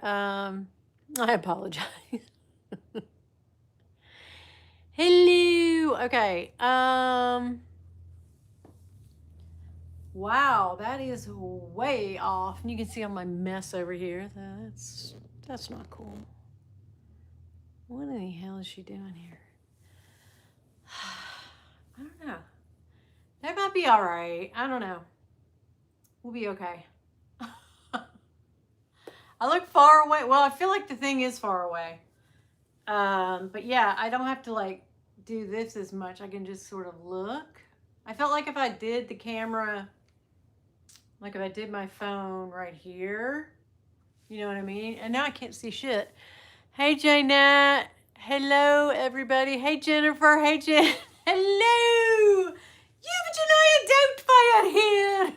I apologize. Hello. Okay. Wow, that is way off. And you can see all my mess over here. That's not cool. What in the hell is she doing here? I don't know. That might be all right. I don't know. We'll be okay. I look far away. Well, I feel like the thing is far away. But yeah, I don't have to like do this as much. I can just sort of look. I felt like if I did the camera, like if I did my phone right here, you know what I mean? And now I can't see shit. Hey, J Nat. Hello, everybody. Hey, Jennifer. Hey, Jen. Hello. You don't here.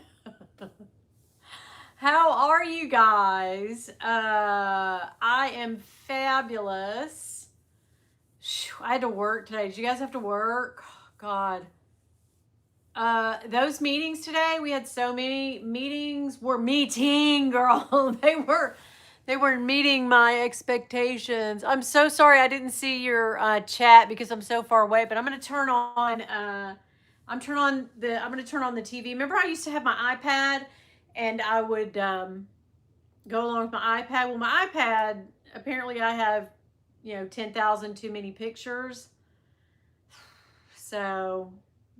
How are you guys? I am fabulous. I had to work today. Did you guys have to work? God. Those meetings today, we had so many meetings. Were meeting, girl. They were meeting my expectations. I'm so sorry I didn't see your chat because I'm so far away, but I'm gonna turn on I'm gonna turn on the TV. Remember I used to have my iPad and I would go along with my iPad. Well, my iPad, apparently I have, 10,000 too many pictures. So,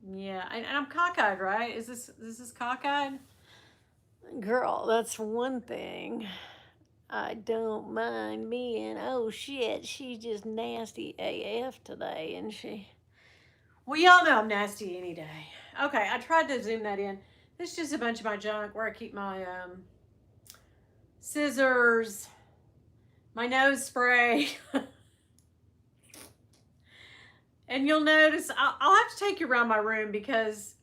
yeah, and I'm cockeyed, right? Is this cockeyed? Girl, that's one thing. I don't mind being, oh shit, she's just nasty AF today, isn't she? Well, y'all know I'm nasty any day. Okay, I tried to zoom that in. This is just a bunch of my junk where I keep my scissors, my nose spray. And you'll notice, I'll have to take you around my room because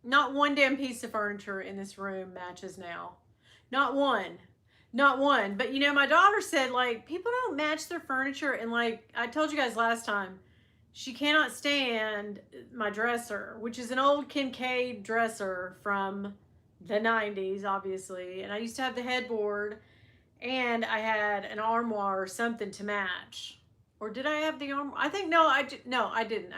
not one damn piece of furniture in this room matches now. Not one. Not one. But my daughter said, like, people don't match their furniture. And like I told you guys last time, she cannot stand my dresser, which is an old Kincaid dresser from the 90s, obviously. And I used to have the headboard and I had an armoire or something to match. Or did I have the armoire? I think, no, I didn't.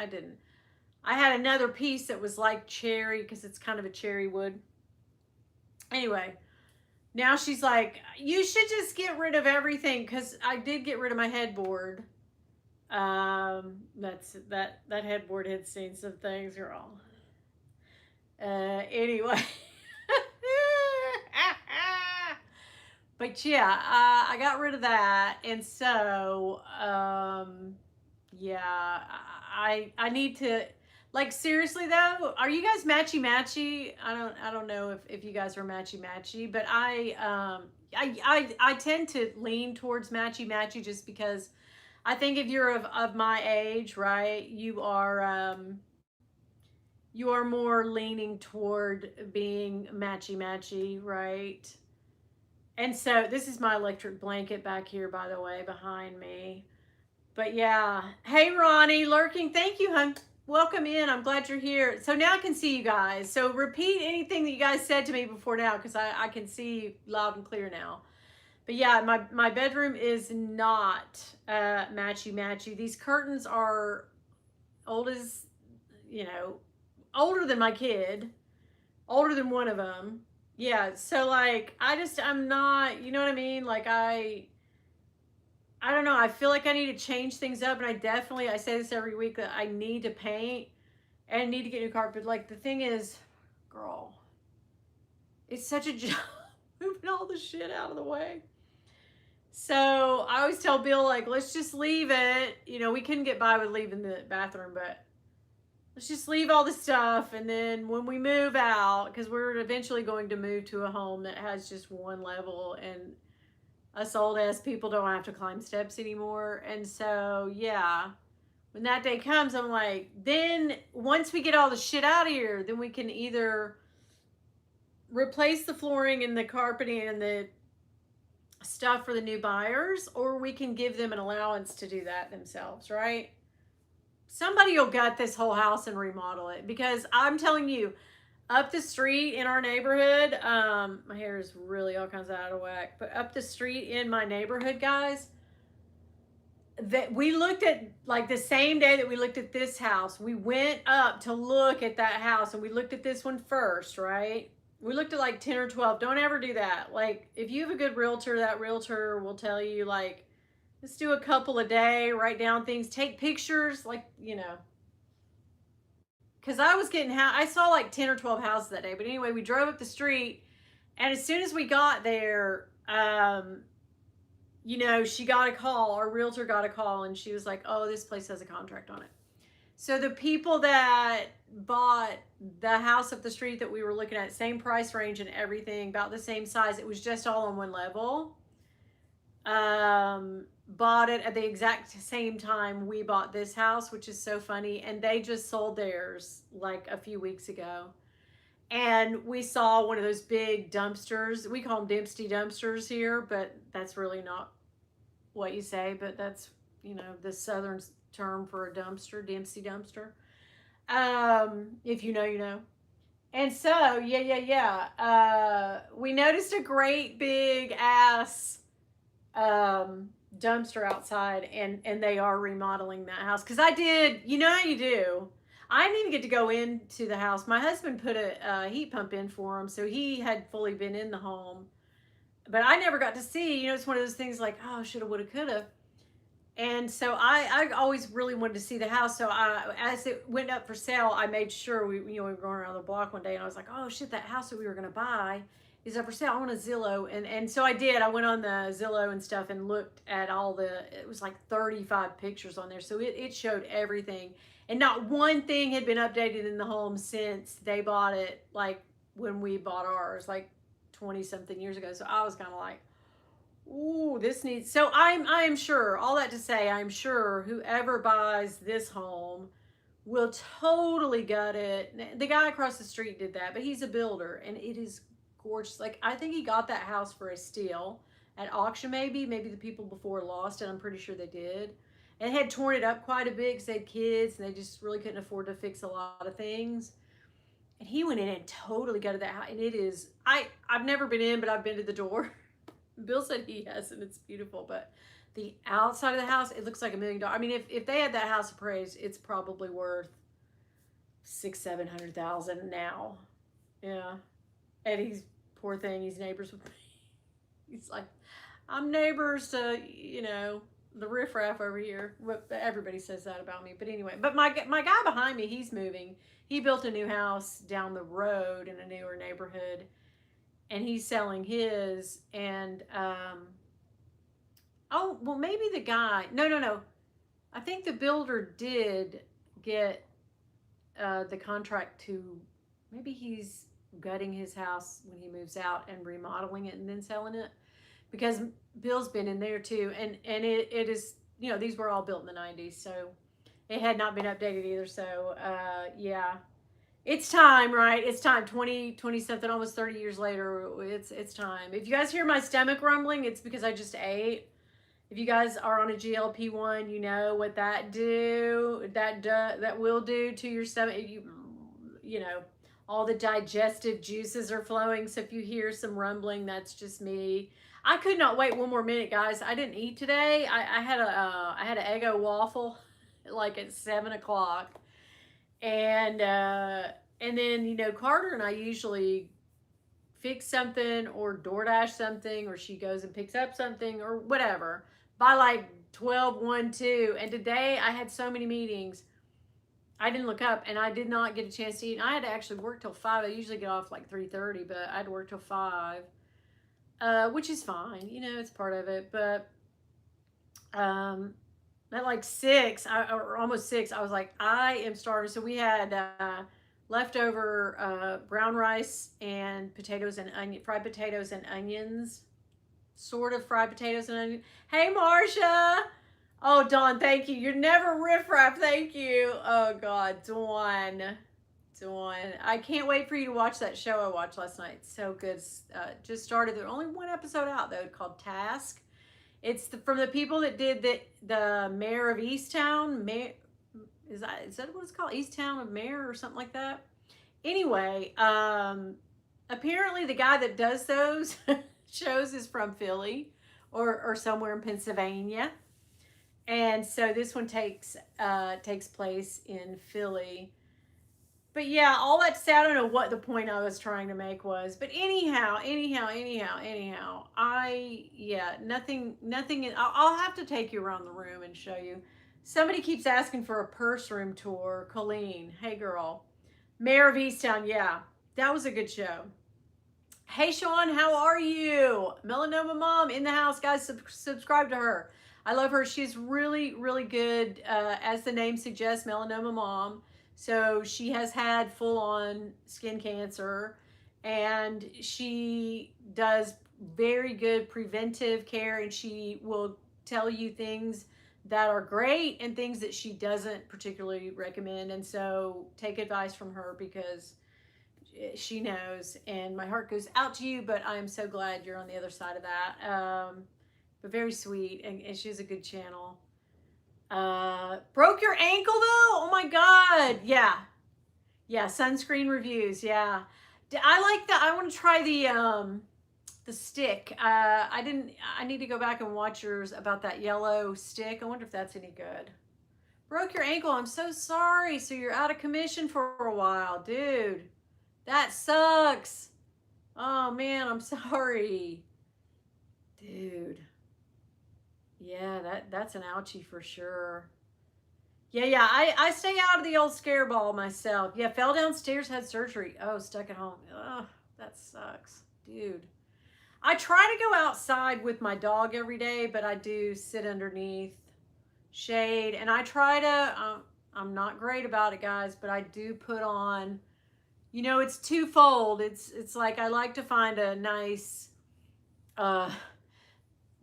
I had another piece that was like cherry because it's kind of a cherry wood. Anyway, now she's like, you should just get rid of everything because I did get rid of my headboard. That headboard had seen some things, girl. Anyway. But yeah, I got rid of that, and so yeah, I need to, like, seriously though, are you guys matchy? I don't know if you guys are matchy, but I tend to lean towards matchy just because I think if you're of my age, right, you are more leaning toward being matchy, right? And so this is my electric blanket back here, by the way, behind me. But yeah. Hey, Ronnie, lurking. Thank you, hon. Welcome in. I'm glad you're here. So now I can see you guys. So repeat anything that you guys said to me before now because I can see you loud and clear now. But yeah, my bedroom is not matchy. These curtains are old as, older than my kid, older than one of them. Yeah, so like I'm not, you know what I mean? Like I don't know, I feel like I need to change things up, and I say this every week that I need to paint and need to get new carpet. Like the thing is, girl, it's such a job moving all the shit out of the way. So I always tell Bill, like, let's just leave it. We couldn't get by with leaving the bathroom, but let's just leave all the stuff, and then when we move out, because we're eventually going to move to a home that has just one level, and us old ass people don't have to climb steps anymore. And so yeah, when that day comes, I'm like, then once we get all the shit out of here, then we can either replace the flooring and the carpeting and the stuff for the new buyers, or we can give them an allowance to do that themselves, right? Somebody will gut this whole house and remodel it, because I'm telling you, Up the street in our neighborhood, my hair is really all kinds of out of whack, but up the street in my neighborhood, guys, that we looked at, like, the same day that we looked at this house, we went up to look at that house, and we looked at this one first, right? We looked at like 10 or 12. Don't ever do that. Like, if you have a good realtor, that realtor will tell you, like, let's do a couple a day, write down things, take pictures, like, because I was getting, I saw like 10 or 12 houses that day. But anyway, we drove up the street, and as soon as we got there, she got a call. Our realtor got a call, and she was like, "Oh, this place has a contract on it." So the people that bought the house up the street that we were looking at, same price range and everything, about the same size, it was just all on one level. Bought it at the exact same time we bought this house, which is so funny. And they just sold theirs like a few weeks ago. And we saw one of those big dumpsters. We call them Dempsey dumpsters here, but that's really not what you say. But that's, the Southern term for a dumpster, Dempsey dumpster. If you know, you know. And so, we noticed a great big ass dumpster outside, and they are remodeling that house. Because I did, how you do. I didn't even get to go into the house. My husband put a heat pump in for him, so he had fully been in the home. But I never got to see. It's one of those things like, oh, shoulda, woulda, coulda. And so I always really wanted to see the house. So as it went up for sale, I made sure we were going around the block one day, and I was like, oh shit, that house that we were gonna buy is up for sale. I want a Zillow, and so I did. I went on the Zillow and stuff and looked at it was like 35 pictures on there, so it showed everything, and not one thing had been updated in the home since they bought it, like when we bought ours, like 20 something years ago. So I was kind of like, ooh, this needs. So I'm sure, all that to say, I'm sure whoever buys this home will totally gut it. The guy across the street did that, but he's a builder, and it is gorgeous. Like, I think he got that house for a steal at auction, maybe the people before lost it. I'm pretty sure they did, and had torn it up quite a bit because they had kids and they just really couldn't afford to fix a lot of things. And he went in and totally gutted that house, and it is. I've never been in, but I've been to the door. Bill said he has, and it's beautiful, but the outside of the house, it looks like $1 million. I mean, if they had that house appraised, it's probably worth 600,000-700,000 now. Yeah. And he's, poor thing, he's neighbors with me. He's like, I'm neighbors to, the riffraff over here. Everybody says that about me. But anyway, but my guy behind me, he's moving. He built a new house down the road in a newer neighborhood, and he's selling his. And oh, well, maybe the guy, no, I think the builder did get the contract to, maybe he's gutting his house when he moves out and remodeling it and then selling it, because Bill's been in there too, and it is, these were all built in the 90s, so it had not been updated either. So yeah, it's time, right? It's time. 20 something, almost 30 years later, it's time. If you guys hear my stomach rumbling, it's because I just ate. If you guys are on a GLP-1, you know what that will do to your stomach. All the digestive juices are flowing. So if you hear some rumbling, that's just me. I could not wait one more minute, guys. I didn't eat today. I had an Eggo waffle like at 7 o'clock. And then, Carter and I usually fix something or DoorDash something, or she goes and picks up something or whatever by like 12, 1, 2. And today I had so many meetings, I didn't look up, and I did not get a chance to eat. And I had to actually work till 5. I usually get off like 3:30, but I had to work till 5, which is fine. It's part of it. But at like 6, or almost 6, I was like, I am starving. So we had leftover brown rice and potatoes and fried potatoes and onions, sort of fried potatoes and onions. Hey, Marcia. Oh, Dawn, thank you. You're never riffraff. Thank you. Oh, God, Dawn. I can't wait for you to watch that show I watched last night. So good. Just started. There's only one episode out, though, called Task. It's from the people that did the Mayor of Easttown. Is that what it's called? Easttown of Mayor or something like that. Anyway, apparently the guy that does those shows is from Philly or somewhere in Pennsylvania. And so this one takes place in Philly. But yeah, all that to say, I don't know what the point I was trying to make was. But anyhow, nothing. I'll have to take you around the room and show you. Somebody keeps asking for a purse room tour. Colleen, hey girl. Mayor of Easttown, yeah, that was a good show. Hey Sean, how are you? Melanoma Mom in the house, guys. Subscribe to her. I love her. She's really, really good. As the name suggests, Melanoma Mom. So she has had full on skin cancer, and she does very good preventive care, and she will tell you things that are great and things that she doesn't particularly recommend. And so take advice from her because she knows, and my heart goes out to you, but I am so glad you're on the other side of that. But very sweet, and she has a good channel. Broke your ankle though? Oh my god. Yeah, sunscreen reviews. Yeah, I like that. I want to try the stick. I need to go back and watch yours about that yellow stick. I wonder if that's any good. Broke your ankle. I'm so sorry. So you're out of commission for a while, dude. That sucks. Oh man, I'm sorry. Dude. Yeah, that's an ouchie for sure. Yeah, I stay out of the old scare ball myself. Yeah, fell downstairs, had surgery. Oh, stuck at home. Oh, that sucks. Dude. I try to go outside with my dog every day, but I do sit underneath shade, and I try to I'm not great about it, guys, but I do put on, it's twofold. It's like I like to find a nice uh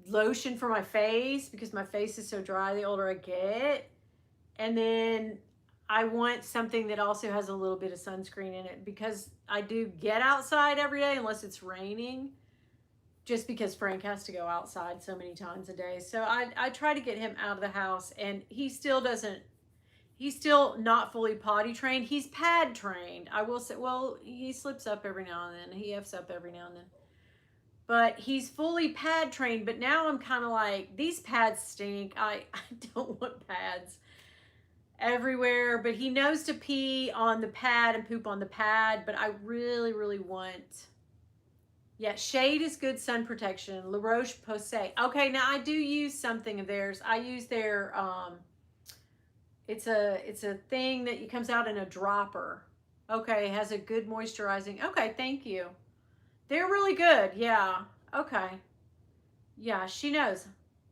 lotion for my face because my face is so dry the older I get. And then I want something that also has a little bit of sunscreen in it because I do get outside every day unless it's raining, just because Frank has to go outside so many times a day. So I try to get him out of the house, and he's still not fully potty trained. He's pad trained. I will say, well, he slips up every now and then. He F's up every now and then. But he's fully pad trained. But now I'm kind of like, these pads stink. I don't want pads everywhere. But he knows to pee on the pad and poop on the pad. But I really, really want... Yeah, shade is good sun protection. La Roche-Posay. Okay, now I do use something of theirs. I use their... It's a thing that comes out in a dropper. Okay, it has a good moisturizing. Okay, thank you. They're really good. Yeah. Okay. Yeah, she knows.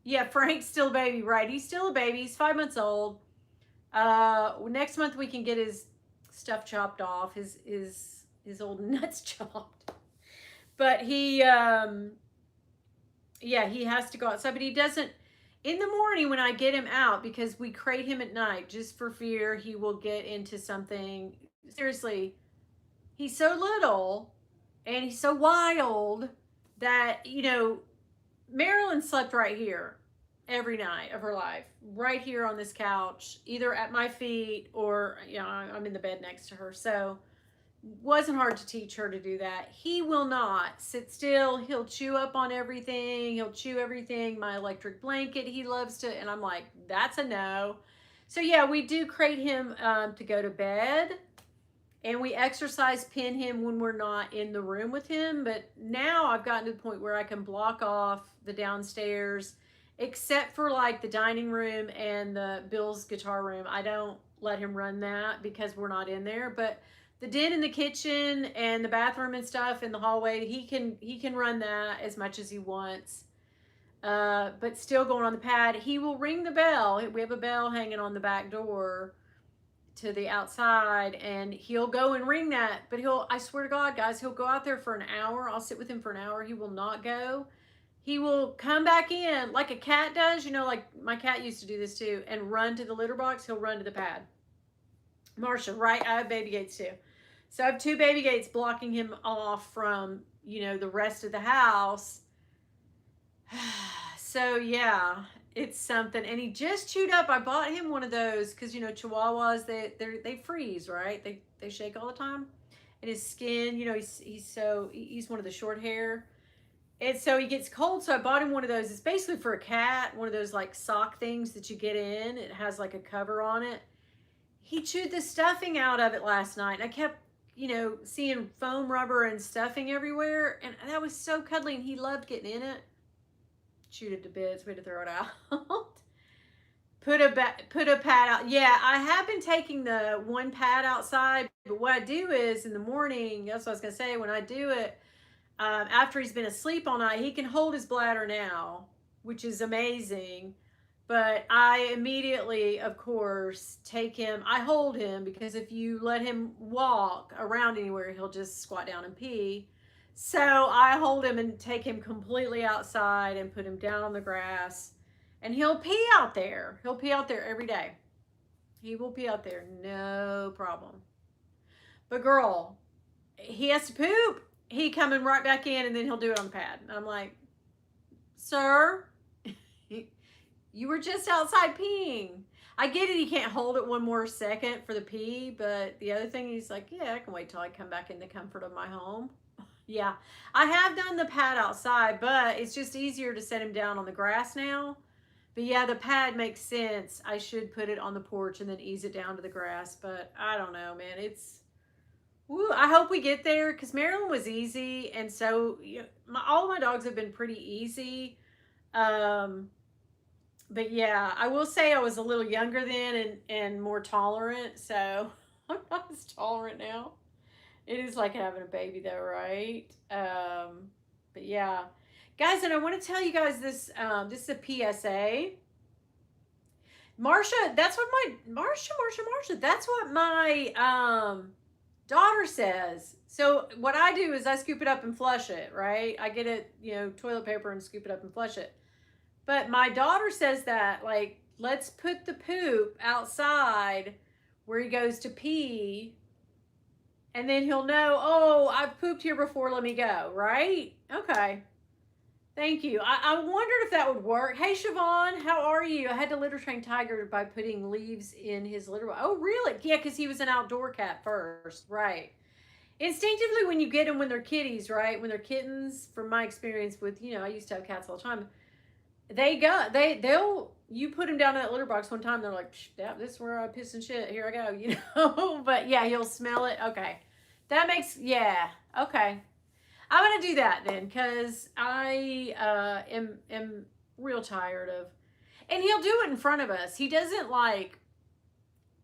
Yeah, Frank's still a baby, right? He's still a baby. He's 5 months old. Next month we can get his stuff chopped off, his old nuts chopped. But he he has to go outside, but he doesn't. In the morning when I get him out, because we crate him at night just for fear he will get into something. Seriously, he's so little and he's so wild that, Marilyn slept right here every night of her life, right here on this couch, either at my feet or, I'm in the bed next to her. So wasn't hard to teach her to do that. He will not sit still. He'll chew up on everything. He'll chew everything. My electric blanket, he loves to, and I'm like, that's a no. So yeah, we do crate him to go to bed, and we exercise pin him when we're not in the room with him. But now I've gotten to the point where I can block off the downstairs, except for like the dining room and the Bill's guitar room. I don't let him run that because we're not in there. But the den in the kitchen and the bathroom and stuff in the hallway, he can run that as much as he wants. But still going on the pad. He will ring the bell. We have a bell hanging on the back door to the outside, and he'll go and ring that. But I swear to God, guys, he'll go out there for an hour. I'll sit with him for an hour. He will not go. He will come back in like a cat does, like my cat used to do this too, and run to the litter box. He'll run to the pad. Marsha, right? I have baby gates too. So I have 2 baby gates blocking him off from, the rest of the house. So yeah, it's something. And he just chewed up. I bought him one of those because, Chihuahuas, they freeze, right? They shake all the time. and his skin, he's one of the short hair. And so he gets cold, so I bought him one of those. It's basically for a cat, one of those like sock things that you get in. It has like a cover on it. He chewed the stuffing out of it last night. And I kept, seeing foam rubber and stuffing everywhere. And that was so cuddly, and he loved getting in it. Chewed it to bits. We had to throw it out. Put a pad out. Yeah, I have been taking the one pad outside, but what I do is in the morning, that's what I was going to say, when I do it, after he's been asleep all night, he can hold his bladder now, which is amazing. But I immediately, of course, take him. I hold him because if you let him walk around anywhere, he'll just squat down and pee. So I hold him and take him completely outside and put him down on the grass. And he'll pee out there. He'll pee out there every day. He will pee out there, no problem. But girl, he has to poop. He coming right back in, and then he'll do it on the pad. And I'm like, sir, you were just outside peeing. I get it, he can't hold it one more second for the pee, but the other thing, he's like, yeah, I can wait till I come back in the comfort of my home. Yeah, I have done the pad outside, but it's just easier to set him down on the grass now. But yeah, the pad makes sense. I should put it on the porch and then ease it down to the grass, but I don't know, man. I hope we get there, because Maryland was easy, and so all of my dogs have been pretty easy. But yeah, I will say I was a little younger then and more tolerant, so I'm not as tolerant now. It is like having a baby though, right? But yeah. Guys, and I want to tell you guys this, this is a PSA. Marsha, that's what my daughter says. So what I do is I scoop it up and flush it, right? I get it, toilet paper and scoop it up and flush it. But my daughter says that, like, let's put the poop outside where he goes to pee, and then he'll know, oh, I've pooped here before, let me go, right? Okay. Thank you. I wondered if that would work. Hey, Siobhan, how are you? I had to litter train Tiger by putting leaves in his litter box. Oh, really? Yeah, because he was an outdoor cat first. Right. Instinctively, when you get them when they're kitties, right? When they're kittens, from my experience with, I used to have cats all the time. You put him down in that litter box one time, they're like, yeah, this is where I piss and shit. Here I go, But yeah, he'll smell it. Okay. Okay. I'm going to do that then, because I am real tired of, and he'll do it in front of us. He doesn't like,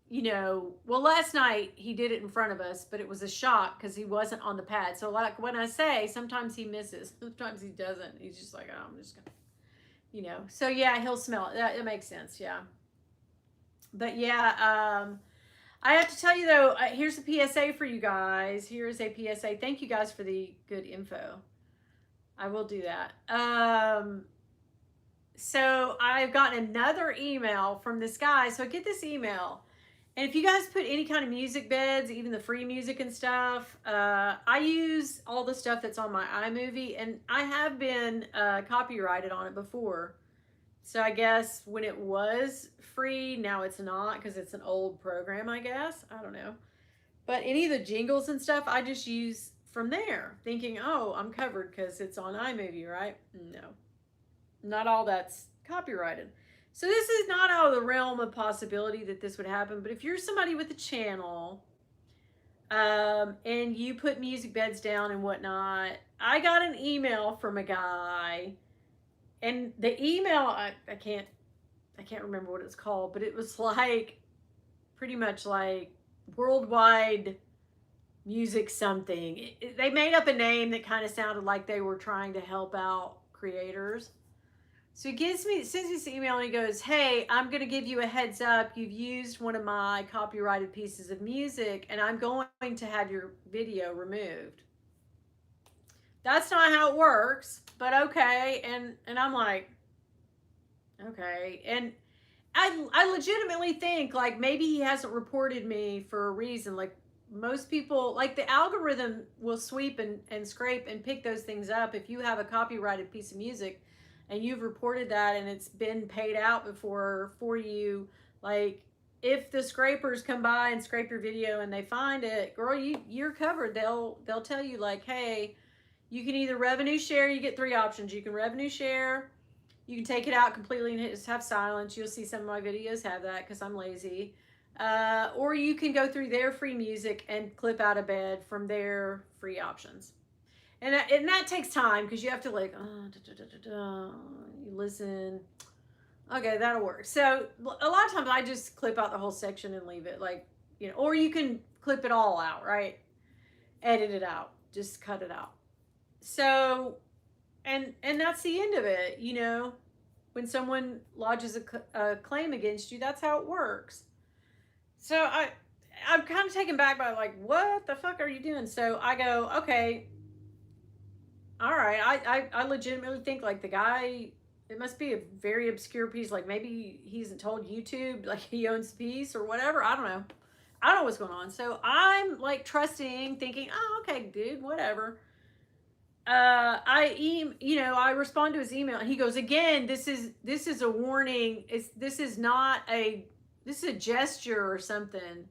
last night he did it in front of us, but it was a shock because he wasn't on the pad. So like when I say, sometimes he misses, sometimes he doesn't. He's just like, oh, I'm just going to, so yeah, he'll smell it. That makes sense. Yeah. But yeah, I have to tell you though, here's a PSA for you guys. Here's a PSA. Thank you guys for the good info. I will do that. So I've gotten another email from this guy. So I get this email. And if you guys put any kind of music beds, even the free music and stuff, I use all the stuff that's on my iMovie. And I have been copyrighted on it before. So I guess when it was free, now it's not, because it's an old program, I guess. I don't know. But any of the jingles and stuff, I just use from there, thinking, oh, I'm covered because it's on iMovie, right? No. Not all that's copyrighted. So this is not out of the realm of possibility that this would happen. But if you're somebody with a channel and you put music beds down and whatnot, I got an email from a guy. And the email, I can't remember what it's called, but it was like pretty much like worldwide music something. They made up a name that kind of sounded like they were trying to help out creators. So he sends me this email and he goes, hey, I'm going to give you a heads up. You've used one of my copyrighted pieces of music and I'm going to have your video removed. That's not how it works, but okay. And I'm like, okay. And I legitimately think like maybe he hasn't reported me for a reason. Like most people, like the algorithm will sweep and scrape and pick those things up. If you have a copyrighted piece of music and you've reported that and it's been paid out before for you, like if the scrapers come by and scrape your video and they find it, girl, you're covered. They'll tell you like, hey, you can either revenue share. You get three options. You can revenue share. You can take it out completely and just have silence. You'll see some of my videos have that because I'm lazy. Or you can go through their free music and clip out a bed from their free options. And that takes time because you have to like, you listen. Okay, that'll work. So a lot of times I just clip out the whole section and leave it like, or you can clip it all out, right? Edit it out, just cut it out. So, and that's the end of it, when someone lodges a claim against you, that's how it works. So I'm kind of taken back by like, what the fuck are you doing? So I go, okay, all right. I legitimately think like the guy, it must be a very obscure piece. Like maybe he hasn't told YouTube like he owns the piece or whatever. I don't know. I don't know what's going on. So I'm like trusting, thinking, oh, okay, dude, whatever. I respond to his email and he goes, again, this is a warning. This is a gesture or something.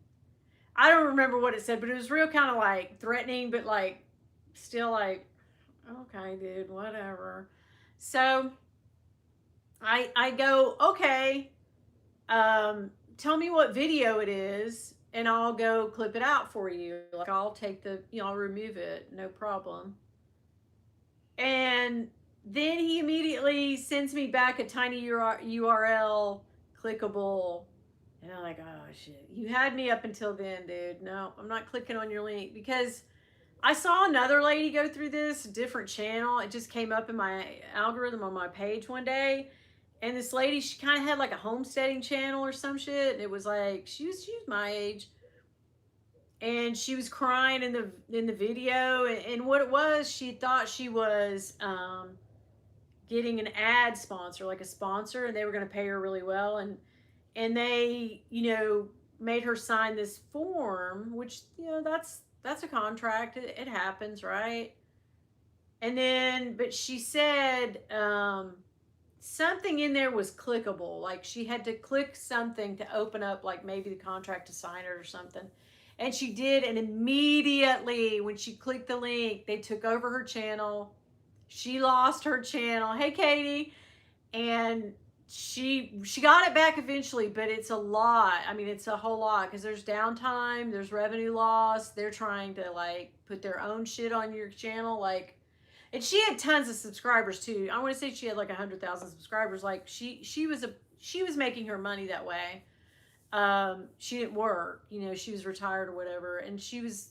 I don't remember what it said, but it was real kind of like threatening, but like still like, okay, dude, whatever. So I go, okay, tell me what video it is and I'll go clip it out for you. Like I'll take I'll remove it, no problem. And then he immediately sends me back a tiny URL, clickable. And I'm like, oh shit, you had me up until then, dude. No, I'm not clicking on your link because I saw another lady go through this different channel. It just came up in my algorithm on my page one day. And this lady, she kind of had like a homesteading channel or some shit. And it was like, she was my age. And she was crying in the video. And what it was, she thought she was getting an ad sponsor, like a sponsor, and they were going to pay her really well. And they, made her sign this form, which, that's a contract. It happens, right? And then, but she said something in there was clickable. Like she had to click something to open up, like maybe the contract to sign it or something. And she did. And immediately when she clicked the link, they took over her channel. She lost her channel. Hey, Katie. And she got it back eventually, but it's a lot. I mean, it's a whole lot because there's downtime, there's revenue loss. They're trying to like put their own shit on your channel, like, and she had tons of subscribers too. I want to say she had like 100,000 subscribers. Like she was making her money that way. She didn't work, she was retired or whatever, and she was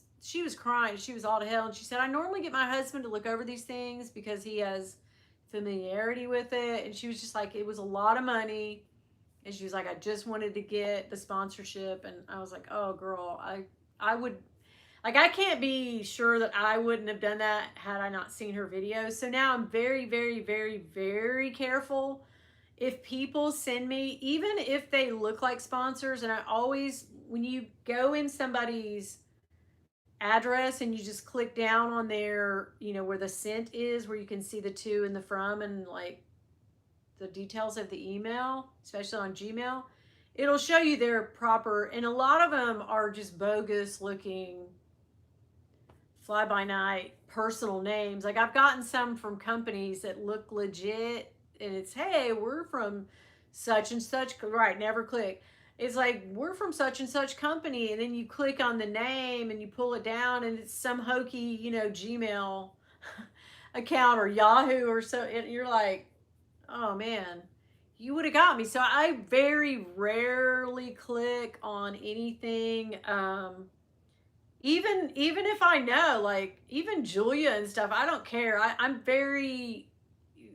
crying. She was all to hell, and she said, I normally get my husband to look over these things because he has familiarity with it. And she was just like, it was a lot of money, and she was like, I just wanted to get the sponsorship. And I was like, oh girl, I would, like, I can't be sure that I wouldn't have done that had I not seen her videos. So now I'm very, very, very, very careful if people send me, even if they look like sponsors. And I always, when you go in somebody's address and you just click down on their, where the sent is, where you can see the to and the from and like the details of the email, especially on Gmail, it'll show you their proper, and a lot of them are just bogus looking fly by night personal names. Like I've gotten some from companies that look legit and it's, hey, we're from such and such, right? Never click. It's like, we're from such and such company, and then you click on the name and you pull it down and it's some hokey, Gmail account or Yahoo or so, and you're like, oh man, you would have got me. So I very rarely click on anything. Even if I know, like even Julia and stuff, I don't care. I'm very,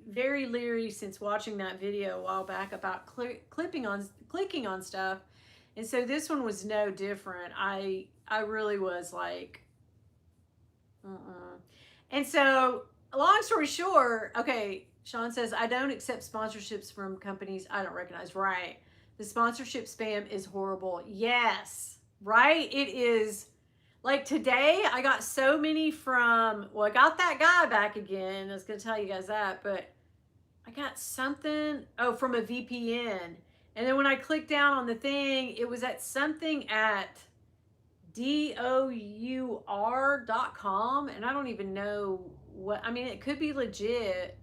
very leery since watching that video a while back about clicking on stuff. And so this one was no different. I really was like, and so long story short, okay, Sean says, I don't accept sponsorships from companies I don't recognize. Right. The sponsorship spam is horrible. Yes. Right. It is. Like today, I got so many from, well, I got that guy back again. I was going to tell you guys that, but I got something, from a VPN. And then when I clicked down on the thing, it was at something at dour.com. And I don't even know what, I mean, it could be legit,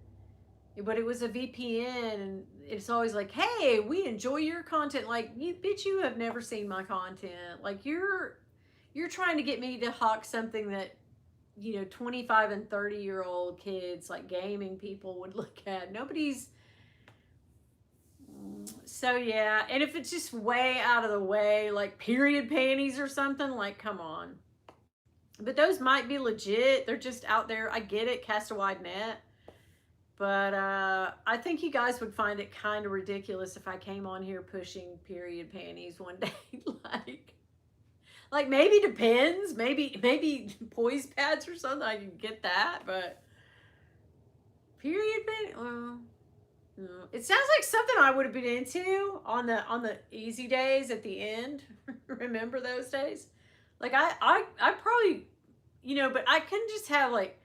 but it was a VPN. And it's always like, hey, we enjoy your content. Like, you bitch, you have never seen my content. Like, you're trying to get me to hawk something that 25 and 30-year-old kids, like gaming people, would look at. Nobody's. So yeah, and if it's just way out of the way, like period panties or something, like come on. But those might be legit. They're just out there. I get it, cast a wide net. But I think you guys would find it kind of ridiculous if I came on here pushing period panties one day. like maybe depends. Maybe poise pads or something. I can get that, but period panties. It sounds like something I would have been into on the easy days at the end. Remember those days? Like I probably, but I couldn't just have like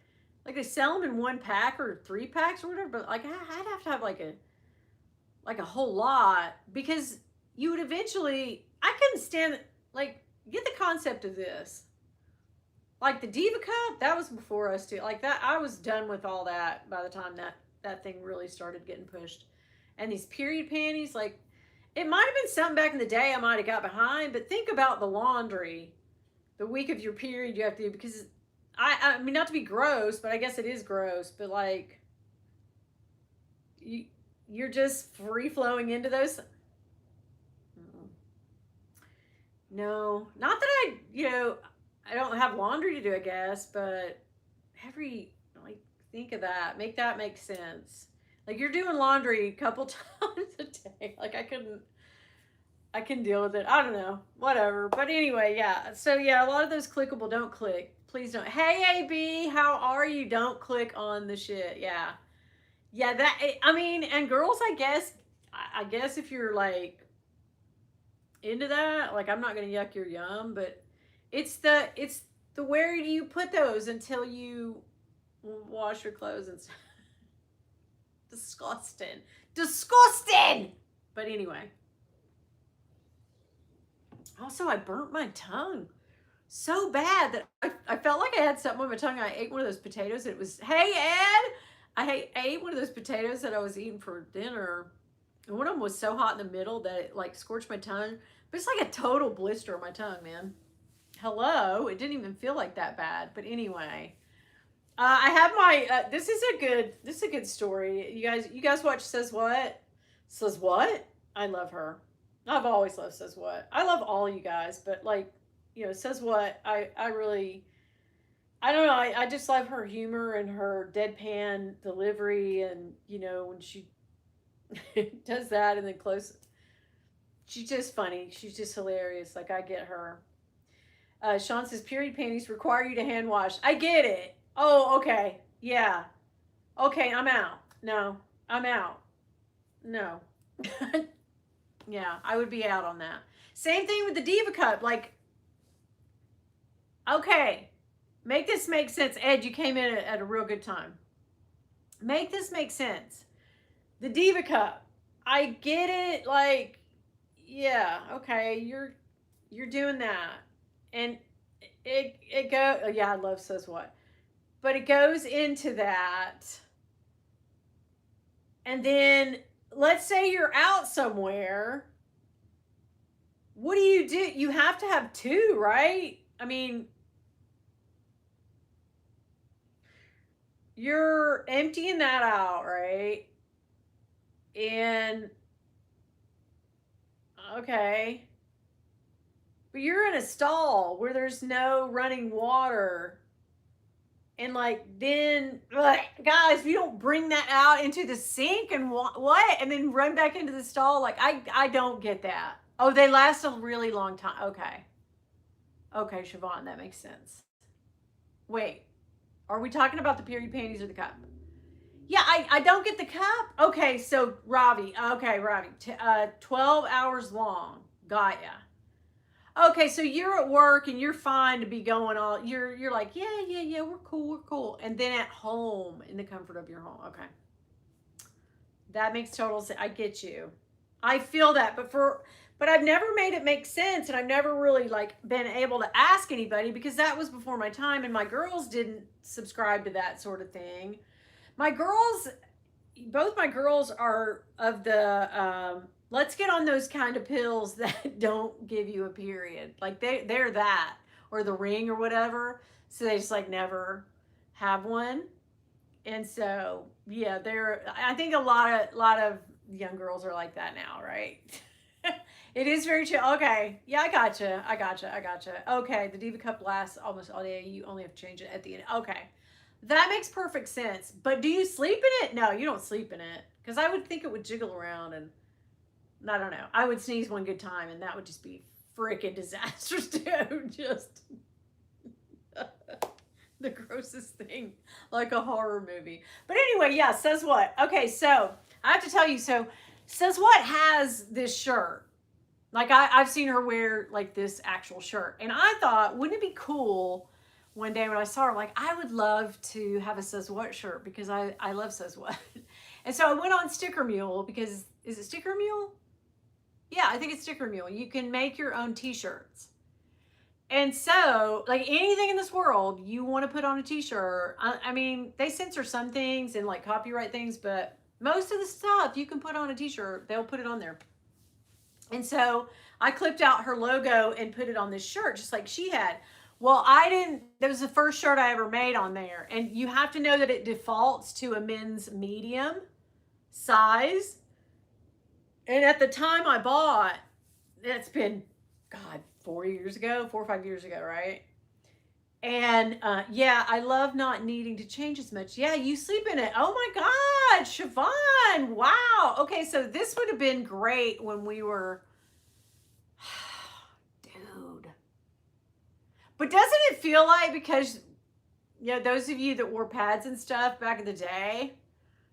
they sell them in 1 pack or 3 packs or whatever. But like I'd have to have like a whole lot, because you would eventually. I couldn't stand like get the concept of this. Like the Diva Cup, that was before us too. Like that, I was done with all that by the time that thing really started getting pushed. And these period panties, like it might have been something back in the day I might have got behind, but think about the laundry, the week of your period you have to do, because I mean, not to be gross, but I guess it is gross, but like you're just free flowing into those. No, not that I don't have laundry to do, I guess, but every, like, think of that. Make that make sense. Like, you're doing laundry a couple times a day. Like, I can deal with it. I don't know. Whatever. But anyway, yeah. So, yeah, a lot of those clickable, don't click. Please don't. Hey, AB, how are you? Don't click on the shit. Yeah. Yeah, I mean, and girls, I guess if you're, like, into that, like, I'm not going to yuck your yum, but it's the where do you put those until you wash your clothes and stuff. Disgusting. But anyway, also I burnt my tongue so bad that I felt like I had something on my tongue. I ate one of those potatoes. It was, hey Ed, I ate one of those potatoes that I was eating for dinner, and one of them was so hot in the middle that it like scorched my tongue. But it's like a total blister on my tongue, man. Hello, it didn't even feel like that bad. But anyway, I have my. This is a good story. You guys watch Says What? Says What? I love her. I've always loved Says What. I love all you guys, but like, Says What? I really. I don't know. I just love her humor and her deadpan delivery, and when she does that and then close. She's just funny. She's just hilarious. Like, I get her. Sean says period panties require you to hand wash. I get it. Oh, okay. Yeah. Okay, I'm out. No, I'm out. No. Yeah, I would be out on that. Same thing with the Diva Cup. Like, okay, make this make sense. Ed, you came in at a real good time. Make this make sense. The Diva Cup. I get it. Like, yeah, okay, you're doing that. And it go, oh, yeah, I love Says What. But it goes into that. And then let's say you're out somewhere. What do? You have to have two, right? I mean, you're emptying that out, right? And okay. But you're in a stall where there's no running water. And like, then, guys, we don't bring that out into the sink and what? And then run back into the stall. Like, I don't get that. Oh, they last a really long time. Okay. Okay, Siobhan, that makes sense. Wait, are we talking about the period panties or the cup? Yeah, I don't get the cup. Okay, so Ravi. Okay, Ravi. 12 hours long. Got ya. Okay, so you're at work and you're fine to be going all. You're like, yeah, we're cool. And then at home, in the comfort of your home. Okay, that makes total sense. I get you. I feel that, but I've never made it make sense, and I've never really like been able to ask anybody because that was before my time, and my girls didn't subscribe to that sort of thing. My girls, both my girls are of the let's get on those kind of pills that don't give you a period. Like they're that, or the ring or whatever. So they just like never have one. And so yeah, they're, I think a lot of young girls are like that now, right? It is very chill. Okay. Yeah, I gotcha. Okay. The Diva Cup lasts almost all day. You only have to change it at the end. Okay. That makes perfect sense. But do you sleep in it? No, you don't sleep in it. Because I would think it would jiggle around and I don't know. I would sneeze one good time and that would just be freaking disastrous, dude. Just the grossest thing, like a horror movie. But anyway, yeah, says what? Okay, so I have to tell you, so says what has this shirt. Like I've seen her wear like this actual shirt. And I thought, wouldn't it be cool one day when I saw her, like, I would love to have a says what shirt because I love says what. And so I went on Sticker Mule because, is it Sticker Mule? Yeah, I think it's Sticker Mule. You can make your own t-shirts. And so, like anything in this world you want to put on a t-shirt, I mean, they censor some things and like copyright things, but most of the stuff you can put on a t-shirt, they'll put it on there. And so I clipped out her logo and put it on this shirt, just like she had. Well, I didn't, that was the first shirt I ever made on there. And you have to know that it defaults to a men's medium size. And at the time I bought, it's been, God, 4 or 5 years ago, right? And yeah, I love not needing to change as much. Yeah, you sleep in it. Oh my God, Siobhan. Wow. Okay, so this would have been great when we were, dude. But doesn't it feel like, because, you know, those of you that wore pads and stuff back in the day,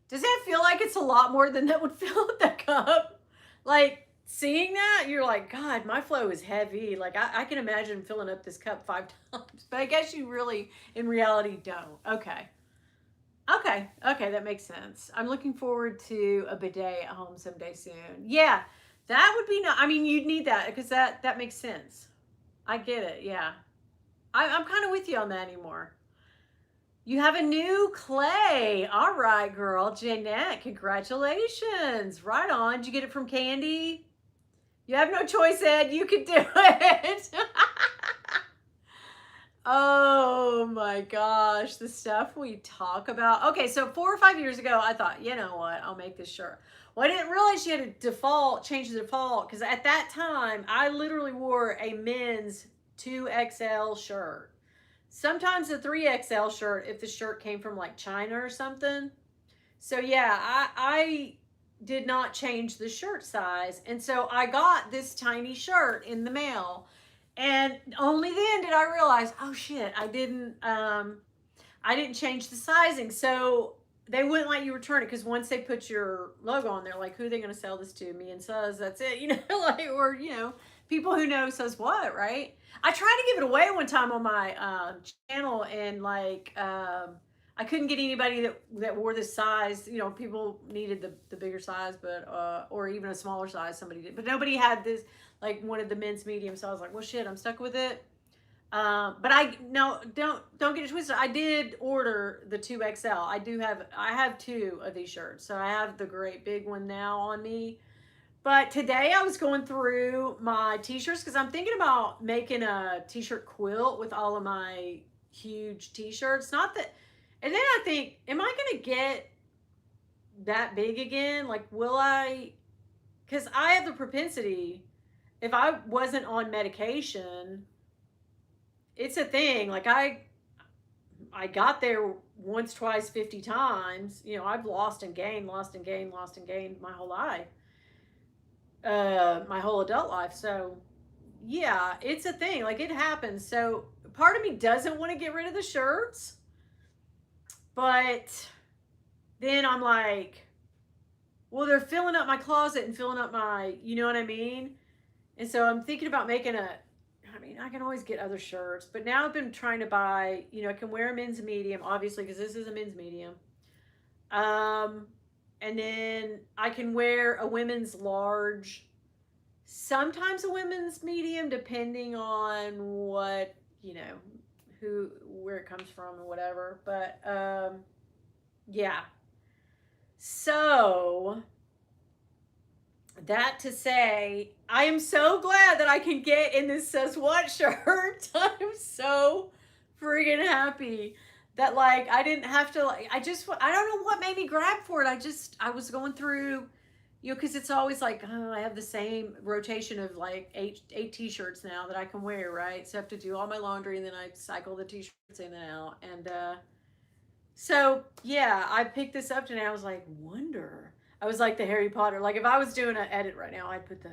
does it feel like it's a lot more than that would fill up that cup? Like, seeing that, you're like, God, my flow is heavy. Like, I can imagine filling up this cup 5 times. But I guess you really, in reality, don't. Okay. Okay. Okay, that makes sense. I'm looking forward to a bidet at home someday soon. Yeah, that would be, I mean, you'd need that because that makes sense. I get it. Yeah. I'm kind of with you on that anymore. You have a new clay. All right, girl. Jeanette, congratulations. Right on. Did you get it from Candy? You have no choice, Ed. You can do it. Oh my gosh, the stuff we talk about. Okay, so 4 or 5 years ago, I thought, you know what, I'll make this shirt. Well, I didn't realize she had a default, change the default, because at that time, I literally wore a men's 2XL shirt. Sometimes a 3XL shirt if the shirt came from like China or something. So yeah, I did not change the shirt size. And so I got this tiny shirt in the mail. And only then did I realize, oh shit, I didn't change the sizing. So they wouldn't let you return it because once they put your logo on there, like, who are they going to sell this to? Me and Suz, that's it, you know, like, or, you know, people who know Suz what, right? I tried to give it away one time on my channel, and like, I couldn't get anybody that wore this size. You know, people needed the bigger size, but or even a smaller size. Somebody did, but nobody had this, like, wanted the men's medium. So I was like, well, shit, I'm stuck with it. But don't get it twisted. I did order the 2XL. I have 2 of these shirts. So I have the great big one now on me. But today I was going through my t-shirts because I'm thinking about making a t-shirt quilt with all of my huge t-shirts. Not that, and then I think, am I going to get that big again? Like, will I? Because I have the propensity, if I wasn't on medication, it's a thing. Like, I got there once, twice, 50 times. You know, I've lost and gained my whole life, my whole adult life. So yeah, it's a thing. Like, it happens. So part of me doesn't want to get rid of the shirts, but then I'm like, well, they're filling up my closet and filling up my, you know what I mean? And so I'm thinking about making I mean, I can always get other shirts, but now I've been trying to buy, you know, I can wear a men's medium, obviously, because this is a men's medium. And then I can wear a women's large, sometimes a women's medium, depending on what, you know, where it comes from or whatever. But yeah. So that to say, I am so glad that I can get in this says what shirt. I'm so freaking happy that like I didn't have to like I don't know what made me grab for it. I was going through, you know, because it's always like, oh, I have the same rotation of like eight t-shirts now that I can wear, right? So I have to do all my laundry and then I cycle the t-shirts in and out. And so yeah, I picked this up today. I was like, wonder. I was like the Harry Potter. Like if I was doing an edit right now, I'd put the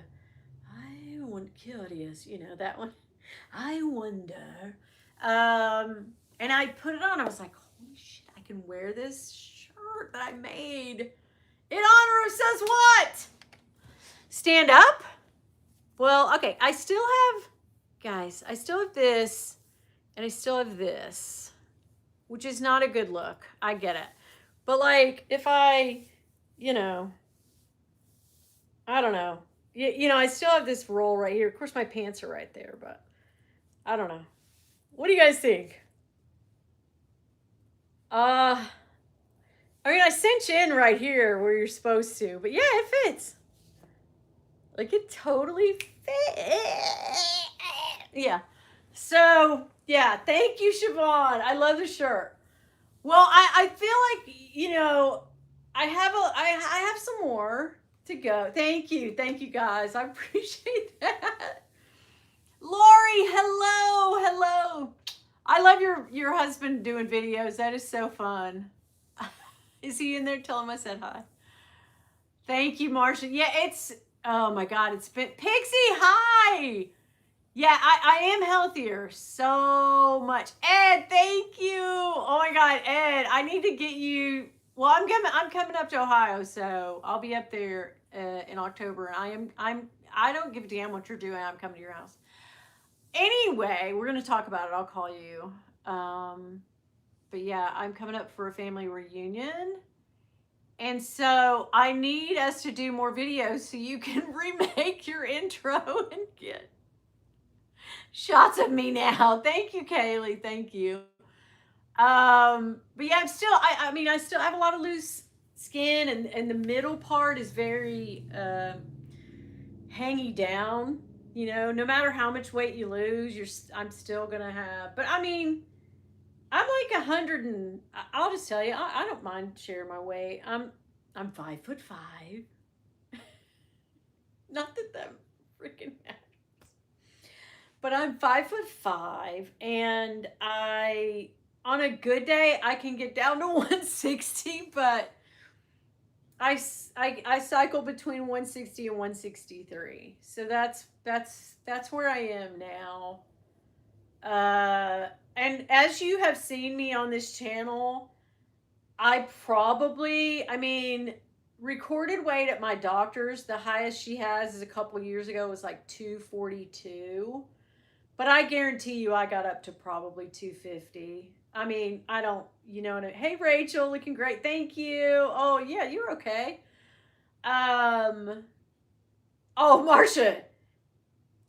I want curious, you know, that one. I wonder. And I put it on. I was like, holy shit, I can wear this shirt that I made in honor of says what? Stand up? Well, okay, I still have, guys, I still have this and I still have this, which is not a good look. I get it. But like if I, you know, I don't know. You know, I still have this roll right here. Of course, my pants are right there, but I don't know. What do you guys think? I mean, I cinch in right here where you're supposed to, but yeah, it fits. Like it totally fits. Yeah. So yeah, thank you, Siobhan. I love the shirt. Well, I feel like, you know, I have some more to go. Thank you guys. I appreciate that. Lori, hello, hello. I love your husband doing videos. That is so fun. Is he in there? Tell him I said hi. Thank you, Marcia. Yeah, it's oh my god, it's been Pixie, hi. Yeah, I am healthier so much. Ed, thank you. Oh my god, Ed, I need to get you. Well, I'm coming up to Ohio, so I'll be up there in October. I don't give a damn what you're doing. I'm coming to your house. Anyway, we're gonna talk about it. I'll call you. But yeah, I'm coming up for a family reunion. And so I need us to do more videos so you can remake your intro and get shots of me now. Thank you, Kaylee. Thank you. But yeah, I mean, I still have a lot of loose skin and the middle part is very hangy down. You know, no matter how much weight you lose, I'm still gonna have. But I mean, I'm like 100 and I'll just tell you, I don't mind sharing my weight. I'm 5'5". Not that that freaking matters. But I'm 5'5", and I on a good day I can get down to 160, but I cycle between 160 and 163. So that's where I am now. And as you have seen me on this channel, I mean, recorded weight at my doctor's, the highest she has is a couple years ago was like 242. But I guarantee you I got up to probably 250. I mean, I don't, you know, hey Rachel, looking great. Thank you. Oh, yeah, you're okay. Oh, Marcia.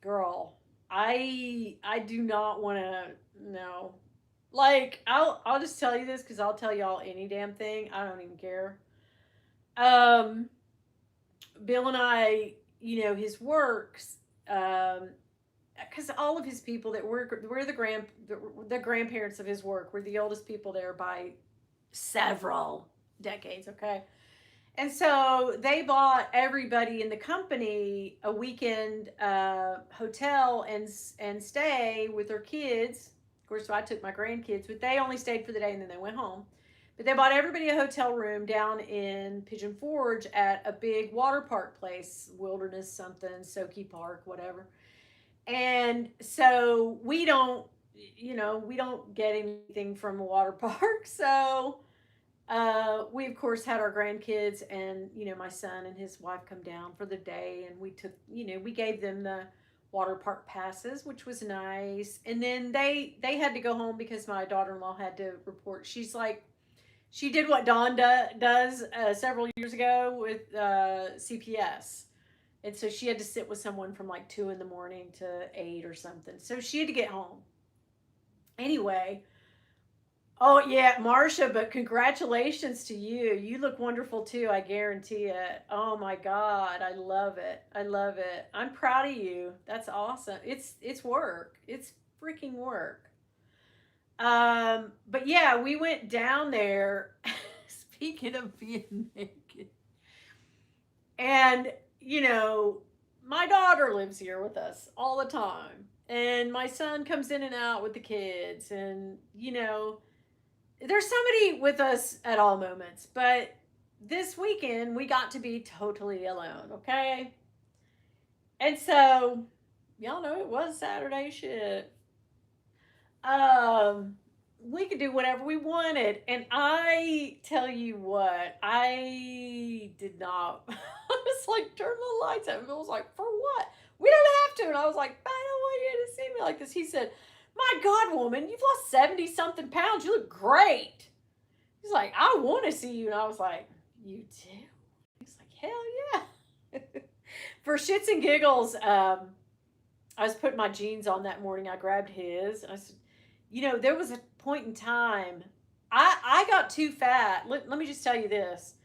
Girl, I do not want to no. Like I'll just tell you this cuz I'll tell y'all any damn thing. I don't even care. Um Bill and I, you know, his works because all of his people that we're the grandparents of his work. We're the oldest people there by several decades, okay? And so they bought everybody in the company a weekend hotel and stay with their kids. Of course, so I took my grandkids, but they only stayed for the day and then they went home. But they bought everybody a hotel room down in Pigeon Forge at a big water park place, Wilderness something, Soki Park, whatever. And so we don't, you know, we don't get anything from a water park. So we of course had our grandkids and, you know, my son and his wife come down for the day, and we took, you know, we gave them the water park passes, which was nice. And then they had to go home because my daughter-in-law had to report. She's like She did what Dawn does several years ago with CPS. And so she had to sit with someone from like 2 in the morning to 8 or something. So she had to get home. Anyway, oh yeah, Marsha, but congratulations to you. You look wonderful too, I guarantee it. Oh my God, I love it. I love it. I'm proud of you. That's awesome. It's work. It's freaking work. But yeah, we went down there. Speaking of being naked, and you know, my daughter lives here with us all the time, and my son comes in and out with the kids, and there's somebody with us at all moments. But this weekend we got to be totally alone. Okay, and so y'all know it was Saturday shit. um we could do whatever we wanted, and I tell you what, I did not. I was like, turn the lights out, and Bill was like, for what? We don't have to. And I was like, I don't want you to see me like this. He said, my God, woman, you've lost 70 something pounds, you look great. He's like, I want to see you. And I was like, you do? He's like, hell yeah. For shits and giggles, I was putting my jeans on that morning. I grabbed his, and I said, there was a point in time I got too fat. Let me just tell you this.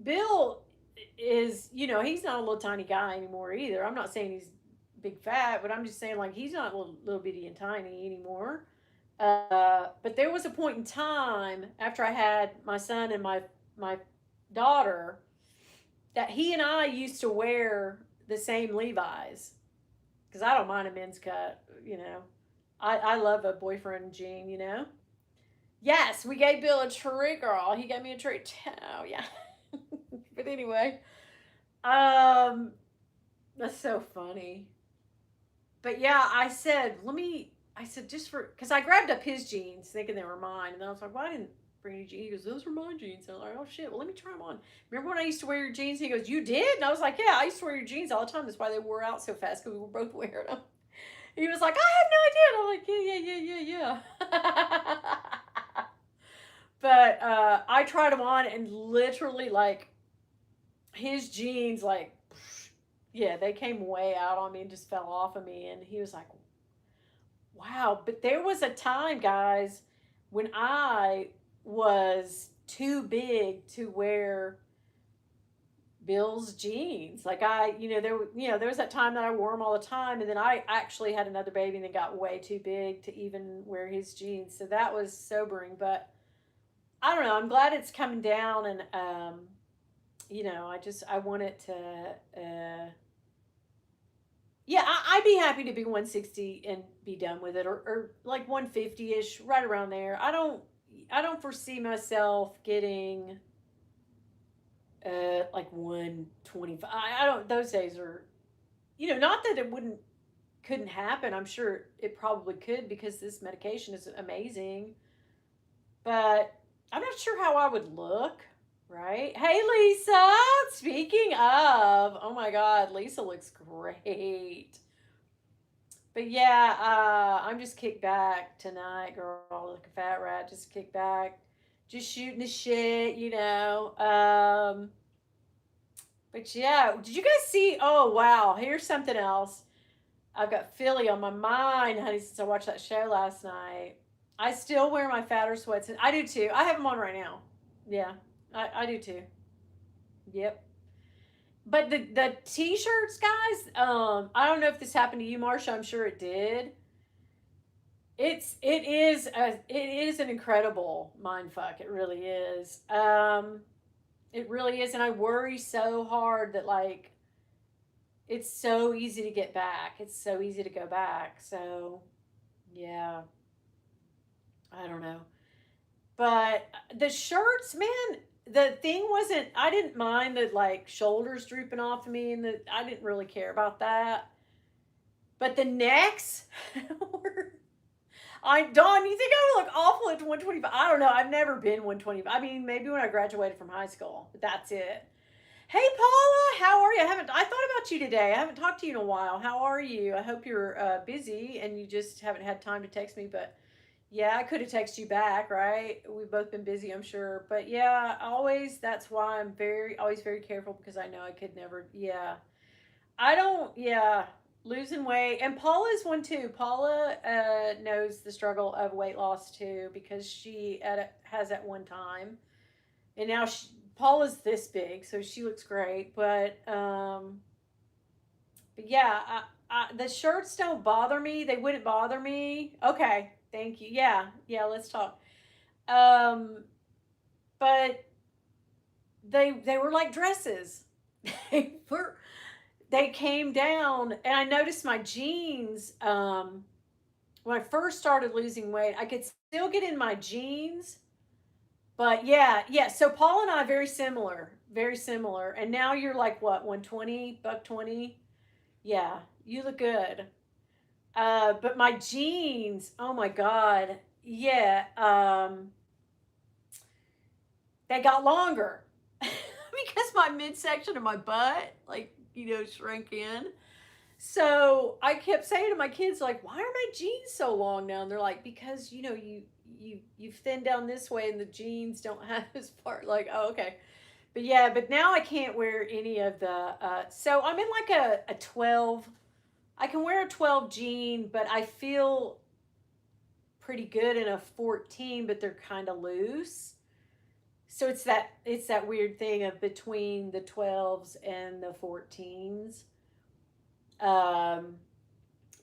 Bill is, he's not a little tiny guy anymore either. I'm not saying he's big fat, but I'm just saying, like, he's not little bitty and tiny anymore. But there was a point in time after I had my son and my daughter that he and I used to wear the same Levi's, because I don't mind a men's cut. I love a boyfriend jean. Yes, we gave Bill a treat, girl. He gave me a treat. Oh, yeah. But anyway, that's so funny. But yeah, I said, just because I grabbed up his jeans thinking they were mine. And then I was like, well, I didn't bring any jeans. He goes, those were my jeans. And I'm like, oh shit, well, let me try them on. Remember when I used to wear your jeans? He goes, you did? And I was like, yeah, I used to wear your jeans all the time. That's why they wore out so fast, because we were both wearing them. He was like, I had no idea. And I'm like, yeah. But I tried them on, and literally, like, his jeans, like, yeah, they came way out on me and just fell off of me. And he was like, wow. But there was a time, guys, when I was too big to wear Bill's jeans. Like, there was that time that I wore them all the time, and then I actually had another baby and then got way too big to even wear his jeans. So that was sobering. But I don't know. I'm glad it's coming down, and I want it to. Yeah, I'd be happy to be 160 and be done with it, or like 150 ish, right around there. I don't foresee myself getting like 125. I don't. Those days are, not that it couldn't happen. I'm sure it probably could, because this medication is amazing. But I'm not sure how I would look, right? Hey, Lisa. Speaking of, oh my God, Lisa looks great. But yeah, I'm just kicked back tonight, girl, like a fat rat. Just kicked back, just shooting the shit. But yeah, did you guys see? Oh wow, here's something else. I've got Philly on my mind, honey, since I watched that show last night. I still wear my fatter sweats, and I do too. I have them on right now. Yeah, I do too. Yep. But the t-shirts, guys, I don't know if this happened to you, Marsha. I'm sure it did. It is an incredible mind fuck. It really is. It really is, and I worry so hard that, like, it's so easy to get back. It's so easy to go back. So yeah, I don't know. But the shirts, man, the thing wasn't, I didn't mind the, like, shoulders drooping off of me, and I didn't really care about that. But the necks were, Dawn, you think I would look awful at 125? I don't know. I've never been 125. I mean, maybe when I graduated from high school, but that's it. Hey Paula, how are you? I thought about you today. I haven't talked to you in a while. How are you? I hope you're busy and you just haven't had time to text me, but Yeah, I could have texted you back, right? We've both been busy, I'm sure. But yeah, always, that's why I'm always very careful because I know I could never, yeah. I don't, yeah, losing weight. And Paula's one too. Paula knows the struggle of weight loss too because has at one time. And now Paula's this big, so she looks great. But yeah, the shirts don't bother me. They wouldn't bother me. Okay, thank you. Yeah, yeah, let's talk. Um, but they were like dresses. They were they came down, and I noticed my jeans. When I first started losing weight, I could still get in my jeans, but yeah, yeah. So Paul and I very similar, very similar. And now you're like what, 120, buck 20? Yeah, you look good. But my jeans, oh my god, yeah, they got longer because my midsection of my butt, like shrank in. So I kept saying to my kids, like, why are my jeans so long now? And they're like, because you've thinned down this way, and the jeans don't have this part. Like, oh, okay. But yeah, but now I can't wear any of the. So I'm in like a 12. I can wear a 12 jean, but I feel pretty good in a 14, but they're kind of loose. So it's that weird thing of between the 12s and the 14s. Um,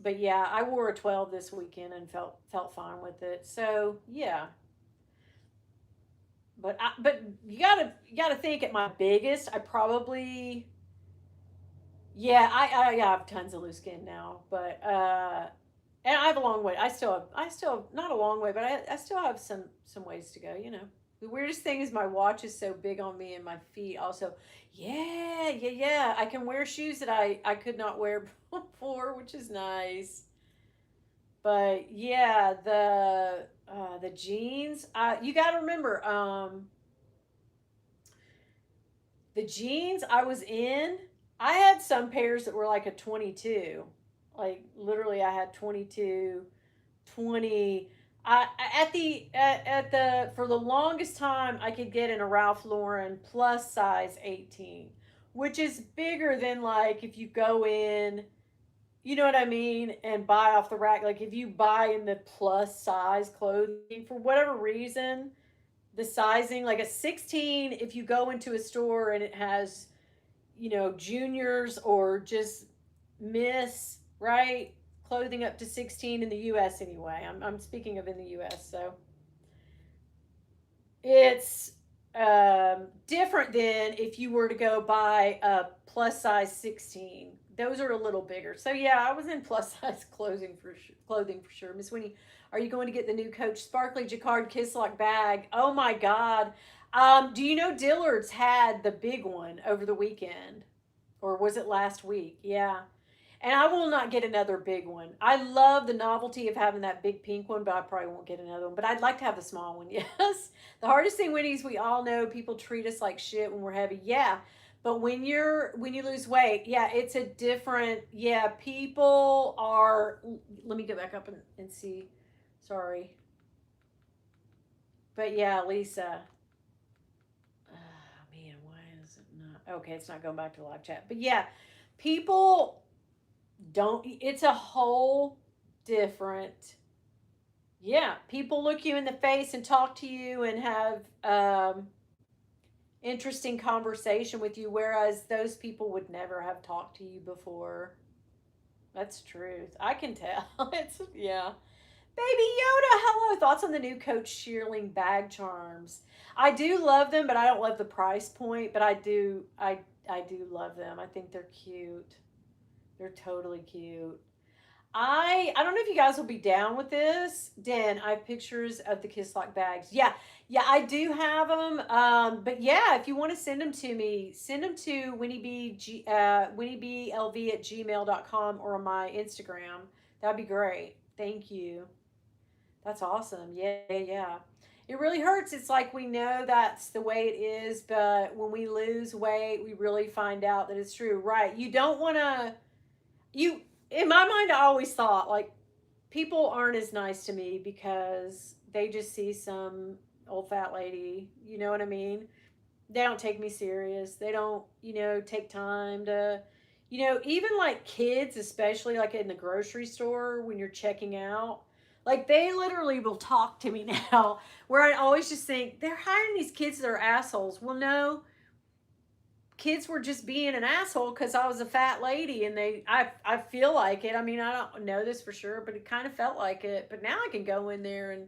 but yeah, I wore a 12 this weekend and felt fine with it. So yeah, but you gotta think at my biggest, I probably yeah I have tons of loose skin now, but and I have a long way. I still have not a long way, but I still have some ways to go. The weirdest thing is my watch is so big on me, and my feet also. Yeah, yeah, yeah. I can wear shoes that I could not wear before, which is nice. But yeah, the jeans. You got to remember, the jeans I was in. I had some pairs that were like a 22. Like literally, I had 22, 20. At the for the longest time, I could get in a Ralph Lauren plus size 18, which is bigger than like if you go in, you know what I mean, and buy off the rack. Like if you buy in the plus size clothing for whatever reason, the sizing, like a 16, if you go into a store and it has, juniors or just miss, right? Clothing up to 16 in the US anyway. I'm speaking of in the US. So it's different than if you were to go buy a plus size 16. Those are a little bigger. So yeah, I was in plus size clothing for sure. Miss Winnie, are you going to get the new Coach Sparkly Jacquard Kiss Lock bag? Oh my God. Do you know Dillard's had the big one over the weekend? Or was it last week? Yeah. And I will not get another big one. I love the novelty of having that big pink one, but I probably won't get another one. But I'd like to have the small one, yes. The hardest thing, Winnie, is we all know people treat us like shit when we're heavy. Yeah. But when you lose weight, yeah, it's a different, yeah, people are, let me go back up and see. Sorry. But yeah, Lisa. Oh, man, why is it not? Okay, it's not going back to live chat. But yeah, people don't, it's a whole different, yeah, people look you in the face and talk to you and have interesting conversation with you, whereas those people would never have talked to you before. That's truth. I can tell. It's, yeah. Baby Yoda, hello. Thoughts on the new Coach Shearling bag charms? I do love them, but I don't love the price point. But I do love them. I think they're cute. They're totally cute. I don't know if you guys will be down with this. Dan, I have pictures of the Kiss Lock bags. Yeah, yeah, I do have them. But yeah, if you want to send them to me, send them to Winnie Bee LV at gmail.com or on my Instagram. That'd be great. Thank you. That's awesome. Yeah, yeah, yeah. It really hurts. It's like we know that's the way it is, but when we lose weight, we really find out that it's true. Right. You don't want to, you, in my mind, I always thought, like, people aren't as nice to me because they just see some old fat lady. You know what I mean? They don't take me serious. They don't, take time to, even like kids, especially like in the grocery store when you're checking out. Like they literally will talk to me now, where I always just think they're hiring these kids that are assholes. Well, no, kids were just being an asshole because I was a fat lady, and I feel like it. I mean, I don't know this for sure, but it kind of felt like it. But now I can go in there and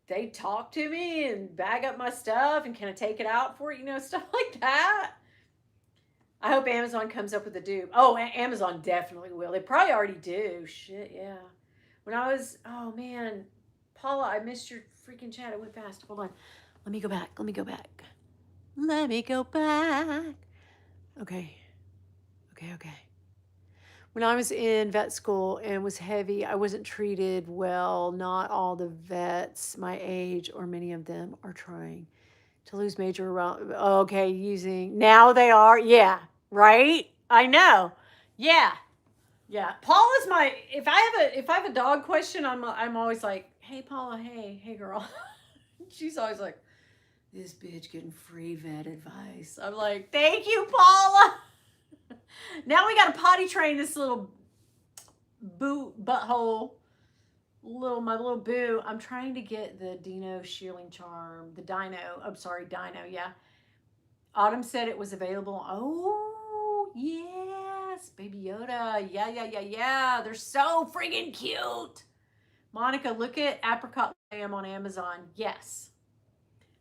they talk to me and bag up my stuff and can I take it out for it, stuff like that. I hope Amazon comes up with a dupe. Oh, Amazon definitely will. They probably already do. Shit, yeah. When I was, oh man, Paula, I missed your freaking chat. It went fast. Hold on. Let me go back. Let me go back. Let me go back. Okay. Okay, okay. When I was in vet school and was heavy, I wasn't treated well. Not all the vets my age or many of them are trying to lose major around. Okay, using now they are. Yeah, right. I know. Yeah, yeah. Paula's my. If I have a dog question, I'm always like, hey Paula, hey girl. She's always like, this bitch getting free vet advice. I'm like, thank you, Paula. Now we got to potty train this little butthole. My little boo. I'm trying to get the Dino shearling charm. The Dino. I'm sorry, Dino. Yeah. Autumn said it was available. Oh, yes. Baby Yoda. Yeah. They're so friggin' cute. Monica, look at apricot lamb on Amazon. Yes.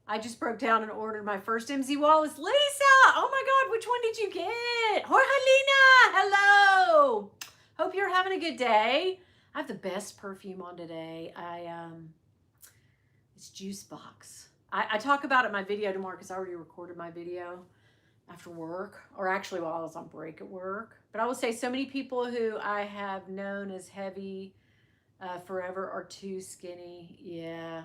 I just broke down and ordered my first MZ Wallace. Lisa! Oh my God, which one did you get? Jorgelina! Hello! Hope you're having a good day. I have the best perfume on today. It's Juice Box. I talk about it in my video tomorrow because I already recorded my video after work, or actually while I was on break at work. But I will say so many people who I have known as heavy forever are too skinny. Yeah.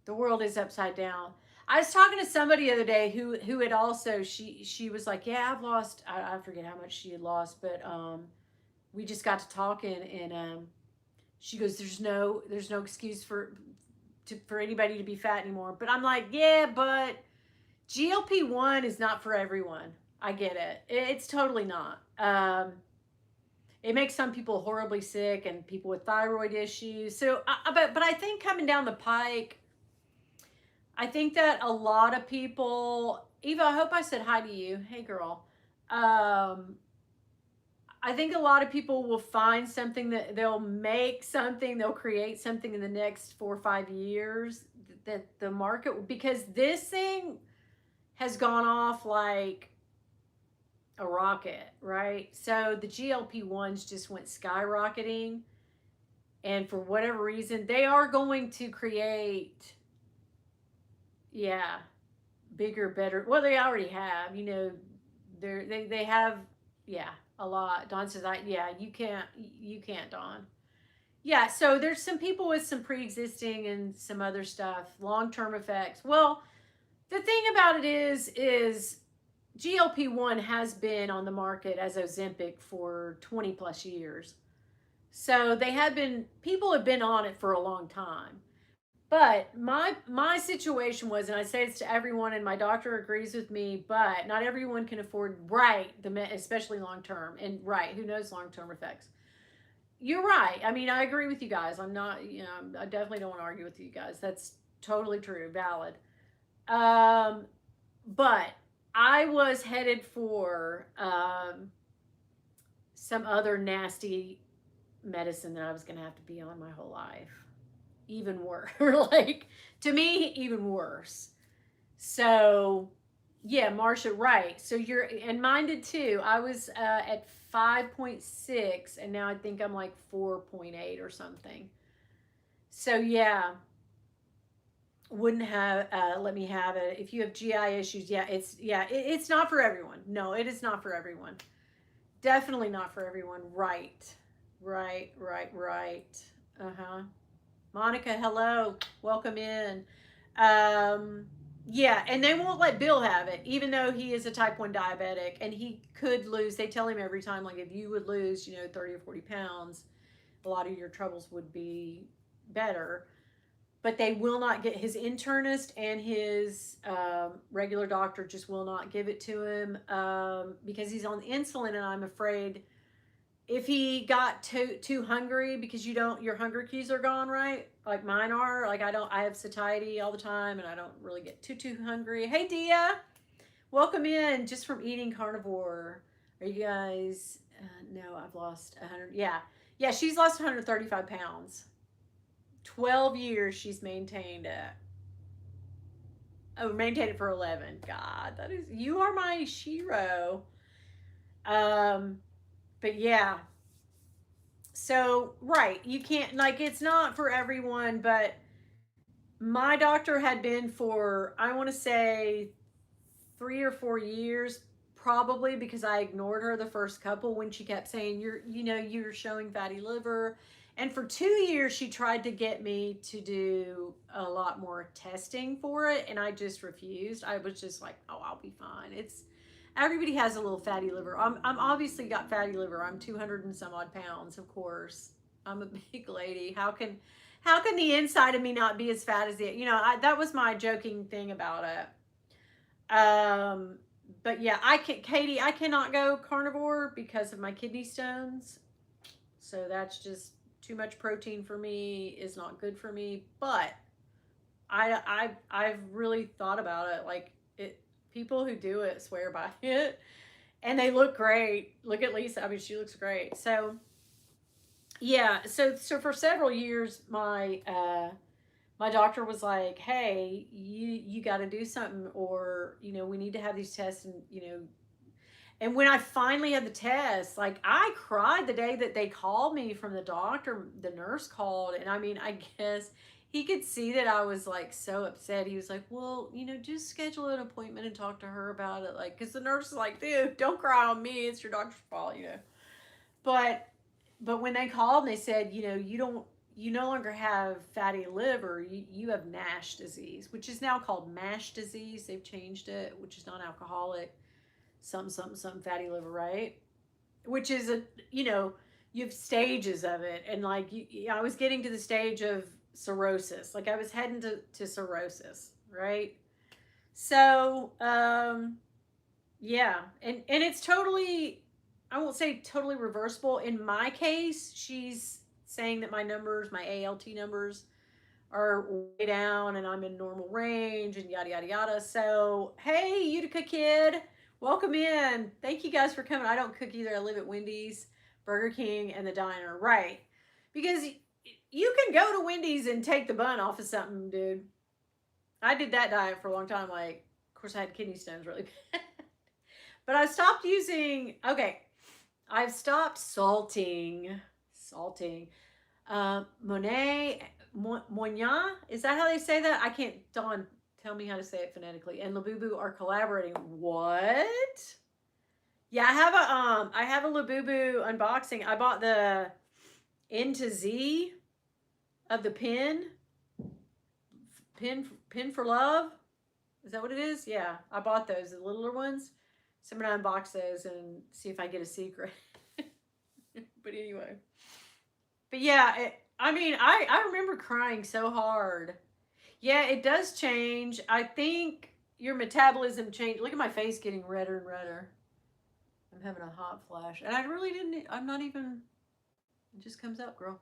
The world is upside down. I was talking to somebody the other day who had also, she was like, yeah, I've lost, I forget how much she had lost, but we just got to talking, and she goes, there's no excuse for anybody to be fat anymore. But I'm like, yeah, but GLP-1 is not for everyone. I get it. It's totally not. It makes some people horribly sick and people with thyroid issues. So, but I think coming down the pike, I think that a lot of people, Eva, I hope I said hi to you. Hey, girl. I think a lot of people will find something that they'll make something, they'll create something in the next 4 or 5 years that the market, because this thing has gone off like a rocket, right? So the GLP-1s just went skyrocketing. And for whatever reason, they are going to create, yeah, bigger, better. Well, they already have, they have, yeah, a lot. Dawn says, you can't, Dawn. Yeah, so there's some people with some pre-existing and some other stuff, long-term effects. Well, the thing about it is GLP-1 has been on the market as Ozempic for 20 plus years. So people have been on it for a long time. But my situation was, and I say this to everyone, and my doctor agrees with me, but not everyone can afford, right, especially long term, and right, who knows long term effects. You're right. I mean, I agree with you guys. I'm not, I definitely don't want to argue with you guys. That's totally true, valid. But I was headed for some other nasty medicine that I was going to have to be on my whole life. Even worse. Like, to me, even worse. So, yeah, Marsha, right. So and mine did too. I was at 5.6, and now I think I'm like 4.8 or something. So, yeah, wouldn't have let me have it. If you have GI issues, it's not for everyone. No, it is not for everyone. Definitely not for everyone. Right. Uh-huh. Monica, hello. Welcome in. Yeah, and they won't let Bill have it, even though he is a type 1 diabetic, and he could lose. They tell him every time, like, if you would lose, 30 or 40 pounds, a lot of your troubles would be better. But they will not get his internist and his regular doctor just will not give it to him because he's on insulin, and I'm afraid if he got too hungry because you don't your hunger cues are gone, right, like mine are, like I have satiety all the time and I don't really get too hungry. Hey Dia, welcome in just from eating carnivore. Are you guys no, I've lost 100. Yeah, she's lost 135 pounds. 12 years she's maintained it. Oh, maintained it for 11. God, that is, you are my shiro. um but yeah, so right, you can't, like, it's not for everyone, but my doctor had been for, I want to say, 3 or 4 years, probably because I ignored her the first couple when she kept saying you're showing fatty liver. And for 2 years she tried to get me to do a lot more testing for it, and I just refused. I was just like, oh, I'll be fine. It's everybody has a little fatty liver. I'm obviously got fatty liver. I'm 200 and some odd pounds, of course. I'm a big lady. How can the inside of me not be as fat as the, that was my joking thing about it. But yeah, Katie, I cannot go carnivore because of my kidney stones. So that's just too much protein for me, is not good for me. But I've really thought about it. Like, it, people who do it swear by it, and they look great. Look at Lisa. I mean, she looks great. So yeah, so for several years, my doctor was like, "Hey, you got to do something, or we need to have these tests." And when I finally had the test, like, I cried the day that they called me from the doctor. The nurse called, and I mean, I guess he could see that I was like so upset. He was like, "Well, just schedule an appointment and talk to her about it." Like, because the nurse is like, "Dude, don't cry on me. It's your doctor's fault." But when they called and they said, you no longer have fatty liver, you have NASH disease, which is now called MASH disease. They've changed it, which is non-alcoholic, some fatty liver, right? Which is you have stages of it. And like, I was getting to the stage of cirrhosis. Like, I was heading to cirrhosis, right? So, yeah. And it's totally, I won't say totally reversible. In my case, she's saying that my ALT numbers are way down and I'm in normal range and yada, yada, yada. So, hey, Utica kid, welcome in. Thank you guys for coming. I don't cook either. I live at Wendy's, Burger King, and the diner. Right. Because you can go to Wendy's and take the bun off of something, dude. I did that diet for a long time. Like, of course, I had kidney stones really bad. But I stopped using, okay, I've stopped salting. Monet, Moignan, is that how they say that? I can't, Dawn, tell me how to say it phonetically. And Labubu are collaborating. What? Yeah, I have a Labubu unboxing. I bought the N to Z of the pin for love. Is that what it is? Yeah, I bought those, the littler ones. So I'm gonna unbox those and see if I get a secret. But anyway. But yeah, I mean, I remember crying so hard. Yeah, it does change. I think your metabolism changed. Look at my face getting redder and redder. I'm having a hot flash. And I really didn't, I'm not even, it just comes up, girl.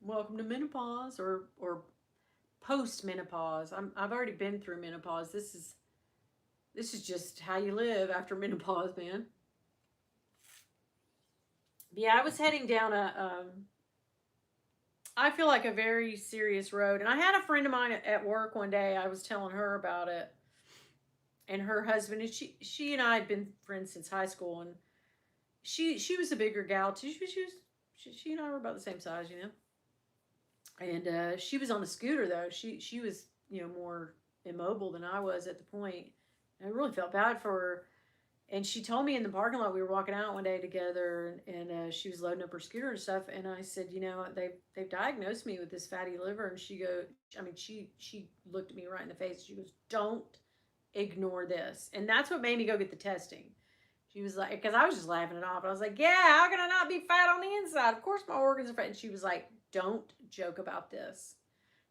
Welcome to menopause, or post menopause. I've already been through menopause. This is just how you live after menopause, man. Yeah, I was heading down I feel like a very serious road. And I had a friend of mine at work one day. I was telling her about it, and her husband, and she and I had been friends since high school, and she was a bigger gal too. She and I were about the same size. And she was on a scooter though. She was more immobile than I was at the point. And I really felt bad for her. And she told me in the parking lot, we were walking out one day together, and she was loading up her scooter and stuff. And I said, they've diagnosed me with this fatty liver. And she looked at me right in the face. She goes, "Don't ignore this." And that's what made me go get the testing. She was like, because I was just laughing it off. I was like, yeah, how can I not be fat on the inside? Of course my organs are fat. And she was like, don't joke about this.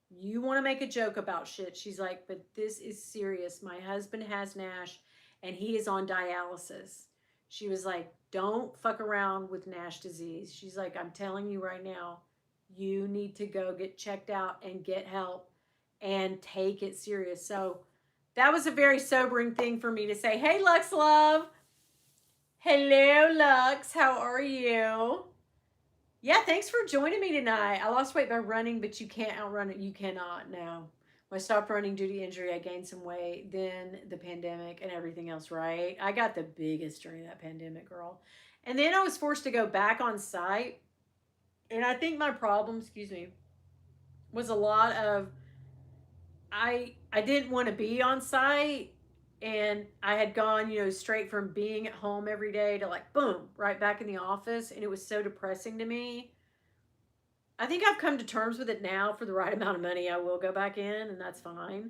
You want to make a joke about shit. She's like, but this is serious. My husband has NASH and he is on dialysis. She was like, don't fuck around with NASH disease. She's like, I'm telling you right now, you need to go get checked out and get help and take it serious. So that was a very sobering thing for me to say. Hey, Lux Love. Hello, Lux. How are you? Yeah, thanks for joining me tonight. I lost weight by running, but you can't outrun it. You cannot now. When I stopped running due to injury, I gained some weight, then the pandemic and everything else, right? I got the biggest during that pandemic, girl. And then I was forced to go back on site. And I think my problem, excuse me, was a lot of I didn't want to be on site, and I had gone, straight from being at home every day to like boom, right back in the office, and it was so depressing to me. I think I've come to terms with it now. For the right amount of money, I will go back in, and that's fine.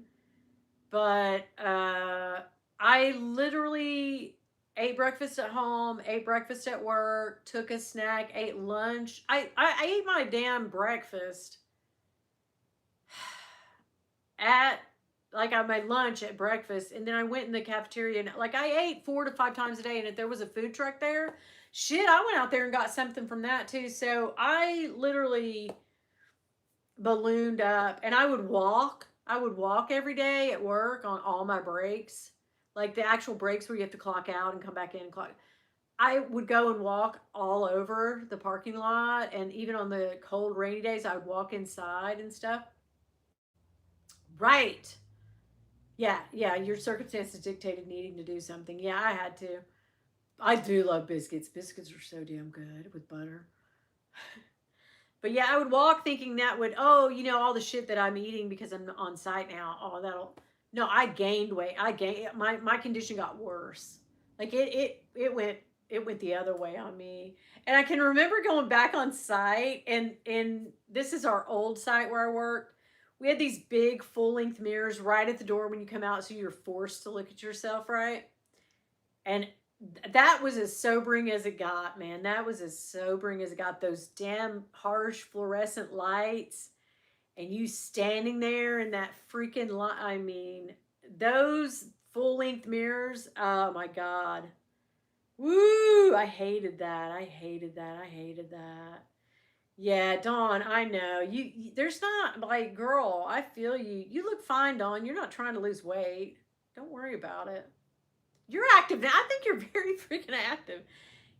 But I literally ate breakfast at home, ate breakfast at work, took a snack, ate lunch. I ate my damn breakfast at like I made lunch at breakfast, and then I went in the cafeteria, and like I ate 4 to 5 times a day, and if there was a food truck there, shit, I went out there and got something from that too. So I literally ballooned up, and I would walk every day at work on all my breaks, like the actual breaks where you have to clock out and come back in and clock. I would go and walk all over the parking lot, and even on the cold rainy days I would walk inside and stuff. Right. Yeah, yeah, your circumstances dictated needing to do something. Yeah, I had to. I do love biscuits. Biscuits are so damn good with butter. But yeah, I would walk thinking that would, oh, all the shit that I'm eating because I'm on site now. Oh, that'll. No, I gained weight. I gained my condition got worse. Like it went the other way on me. And I can remember going back on site, and this is our old site where I worked. We had these big full length mirrors right at the door when you come out, so you're forced to look at yourself, right? And that was as sobering as it got, man. That was as sobering as it got. Those damn harsh fluorescent lights, and you standing there in that freaking light. I mean, those full length mirrors. Oh my God. Woo! I hated that. I hated that. I hated that. Yeah, Dawn, I know. There's not like, girl, I feel you. You look fine, Dawn. You're not trying to lose weight. Don't worry about it. You're active now. I think you're very freaking active.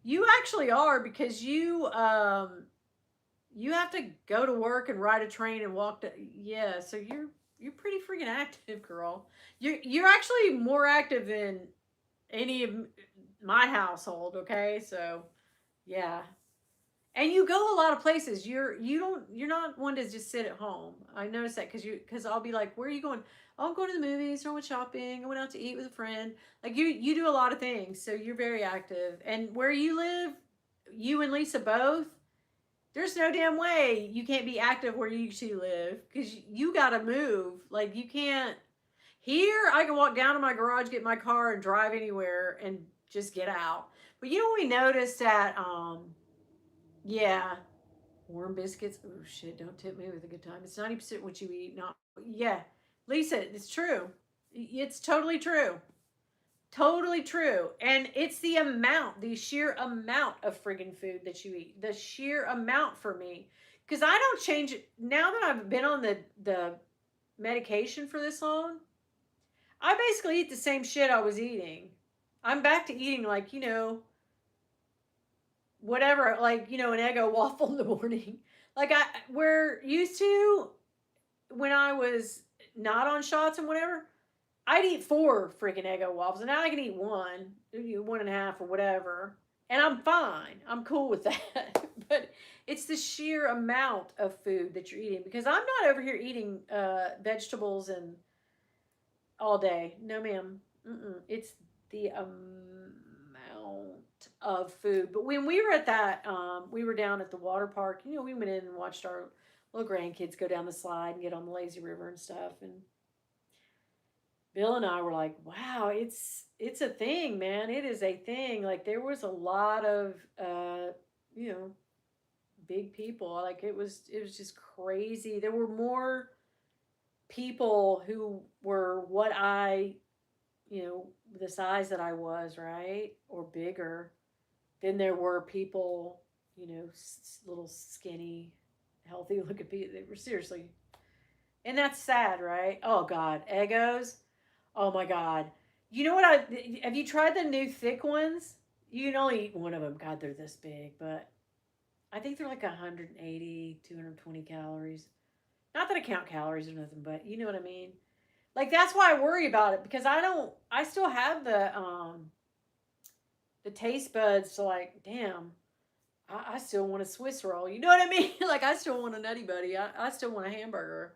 You actually are, because you have to go to work and ride a train and walk to, yeah, so you're pretty freaking active, girl. You're actually more active than any of my household, okay? So, yeah. And you go a lot of places. You're not one to just sit at home. I noticed that because I'll be like, where are you going? Oh, I'm going to the movies, or I went shopping, I went out to eat with a friend. Like you do a lot of things, so you're very active. And where you live, you and Lisa both, there's no damn way you can't be active where you two live, because you got to move. Like you can't. Here, I can walk down to my garage, get my car, and drive anywhere and just get out. But what we noticed that yeah. Warm biscuits. Oh shit, don't tip me with a good time. It's 90% what you eat, not, yeah. Lisa, it's true. It's totally true. Totally true. And it's the amount, the sheer amount of friggin' food that you eat. The sheer amount for me. Because I don't change it. Now that I've been on the medication for this long, I basically eat the same shit I was eating. I'm back to eating like, whatever, like, an Eggo waffle in the morning. Like we're used to, when I was not on shots and whatever, I'd eat 4 freaking Eggo waffles, and now I can eat one and a half or whatever, and I'm fine. I'm cool with that. But it's the sheer amount of food that you're eating, because I'm not over here eating vegetables and all day. No, ma'am. It's the amount of food. But when we were at that, we were down at the water park. We went in and watched our little grandkids go down the slide and get on the lazy river and stuff. And Bill and I were like, wow, it's a thing, man. It is a thing. Like there was a lot of you know, big people. Like it was just crazy. There were more people who were what I, the size that I was, right? Or bigger than there were people, little skinny, healthy looking people. They were seriously, and that's sad, right? Oh God, egos. Oh my God. You know what? Have you tried the new thick ones? You can only eat one of them. God, they're this big, but I think they're like 180, 220 calories. Not that I count calories or nothing, but you know what I mean. Like that's why I worry about it because I don't. I still have the taste buds to like, damn. I still want a Swiss roll. You know what I mean? Like I still want a Nutty Buddy. I still want a hamburger.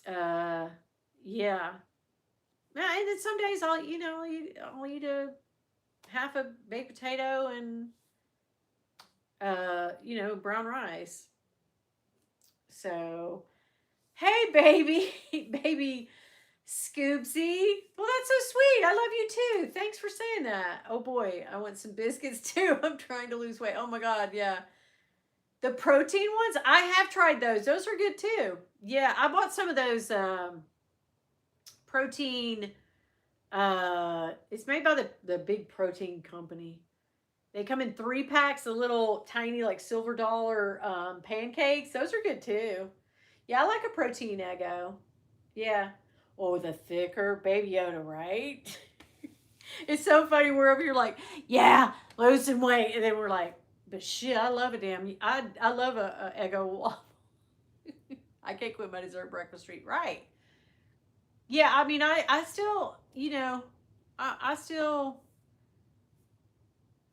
Uh, yeah. Yeah, and then some days I'll eat a half a baked potato and brown rice. So, hey baby, baby Scoopsy. Well, that's so sweet. I love you too. Thanks for saying that. Oh boy, I want some biscuits too. I'm trying to lose weight. Oh my god, yeah. The protein ones, I have tried those. Those are good too. Yeah, I bought some of those protein. It's made by the big protein company. They come in 3 packs, the little tiny like silver dollar pancakes. Those are good too. Yeah, I like a protein Eggo. Yeah. Oh, the thicker Baby Yoda, right? It's so funny. We're over here like, yeah, lose some weight, and then we're like, but shit, I love a damn. I love a Eggo waffle. I can't quit my dessert breakfast treat. Right. Yeah, I mean, I still,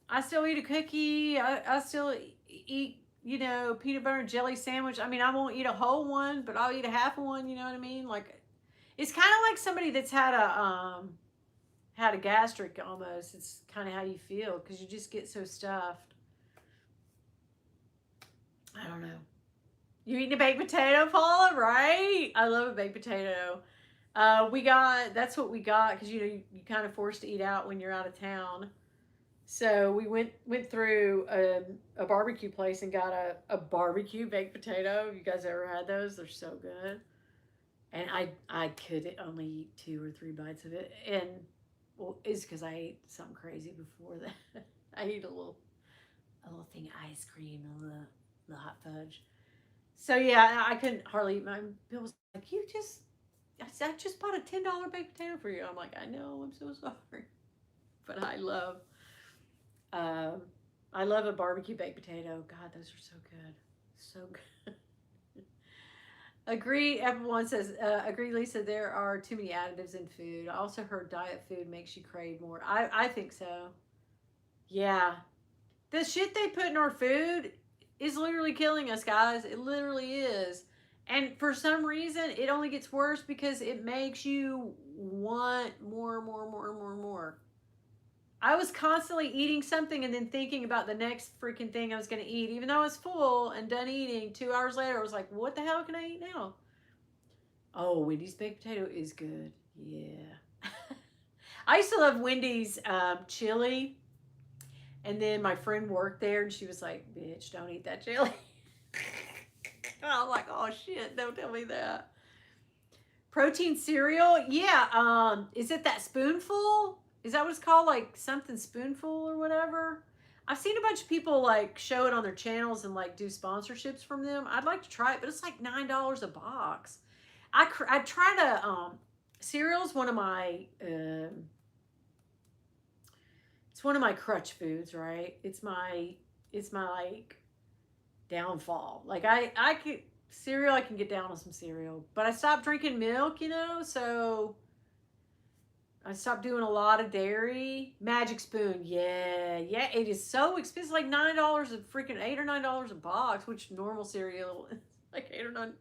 I still eat a cookie. I still eat, peanut butter and jelly sandwich. I mean, I won't eat a whole one, but I'll eat a half one. You know what I mean? Like, it's kind of like somebody that's had a gastric almost. It's kind of how you feel because you just get so stuffed. I don't know. You eating a baked potato, Paula? Right? I love a baked potato. That's what we got because you kind of forced to eat out when you're out of town. So we went through a barbecue place and got a barbecue baked potato. You guys ever had those? They're so good. And I could only eat 2 or 3 bites of it, and well, it's because I ate something crazy before that. I ate a little thing of ice cream and the hot fudge. So yeah, I couldn't hardly eat mine. Bill was like, "You just," I just bought a $10 baked potato for you. I'm like, I know, I'm so sorry, but um, I love a barbecue baked potato. God, those are so good, so good. Agree. Everyone says, agree, Lisa. There are too many additives in food. I also heard diet food makes you crave more. I think so. Yeah. The shit they put in our food is literally killing us, guys. It literally is. And for some reason, it only gets worse because it makes you want more, more, more, more, more. I was constantly eating something and then thinking about the next freaking thing I was going to eat. Even though I was full and done eating, 2 hours later, I was like, what the hell can I eat now? Oh, Wendy's baked potato is good. Yeah. I used to love Wendy's chili. And then my friend worked there and she was like, bitch, don't eat that chili. I was like, oh shit, don't tell me that. Protein cereal? Yeah. Is it that spoonful? Is that what it's called? Like something spoonful or whatever? I've seen a bunch of people like show it on their channels and like do sponsorships from them. I'd like to try it, but it's like $9 a box. I try to cereal's one of my it's one of my crutch foods, right? It's my like downfall. Like I could cereal, I can get down on some cereal, but I stopped drinking milk, so I stopped doing a lot of dairy. Magic Spoon, yeah, yeah, it is so expensive, like $9 a freaking $8 or $9 a box, which normal cereal is like 8 or 9.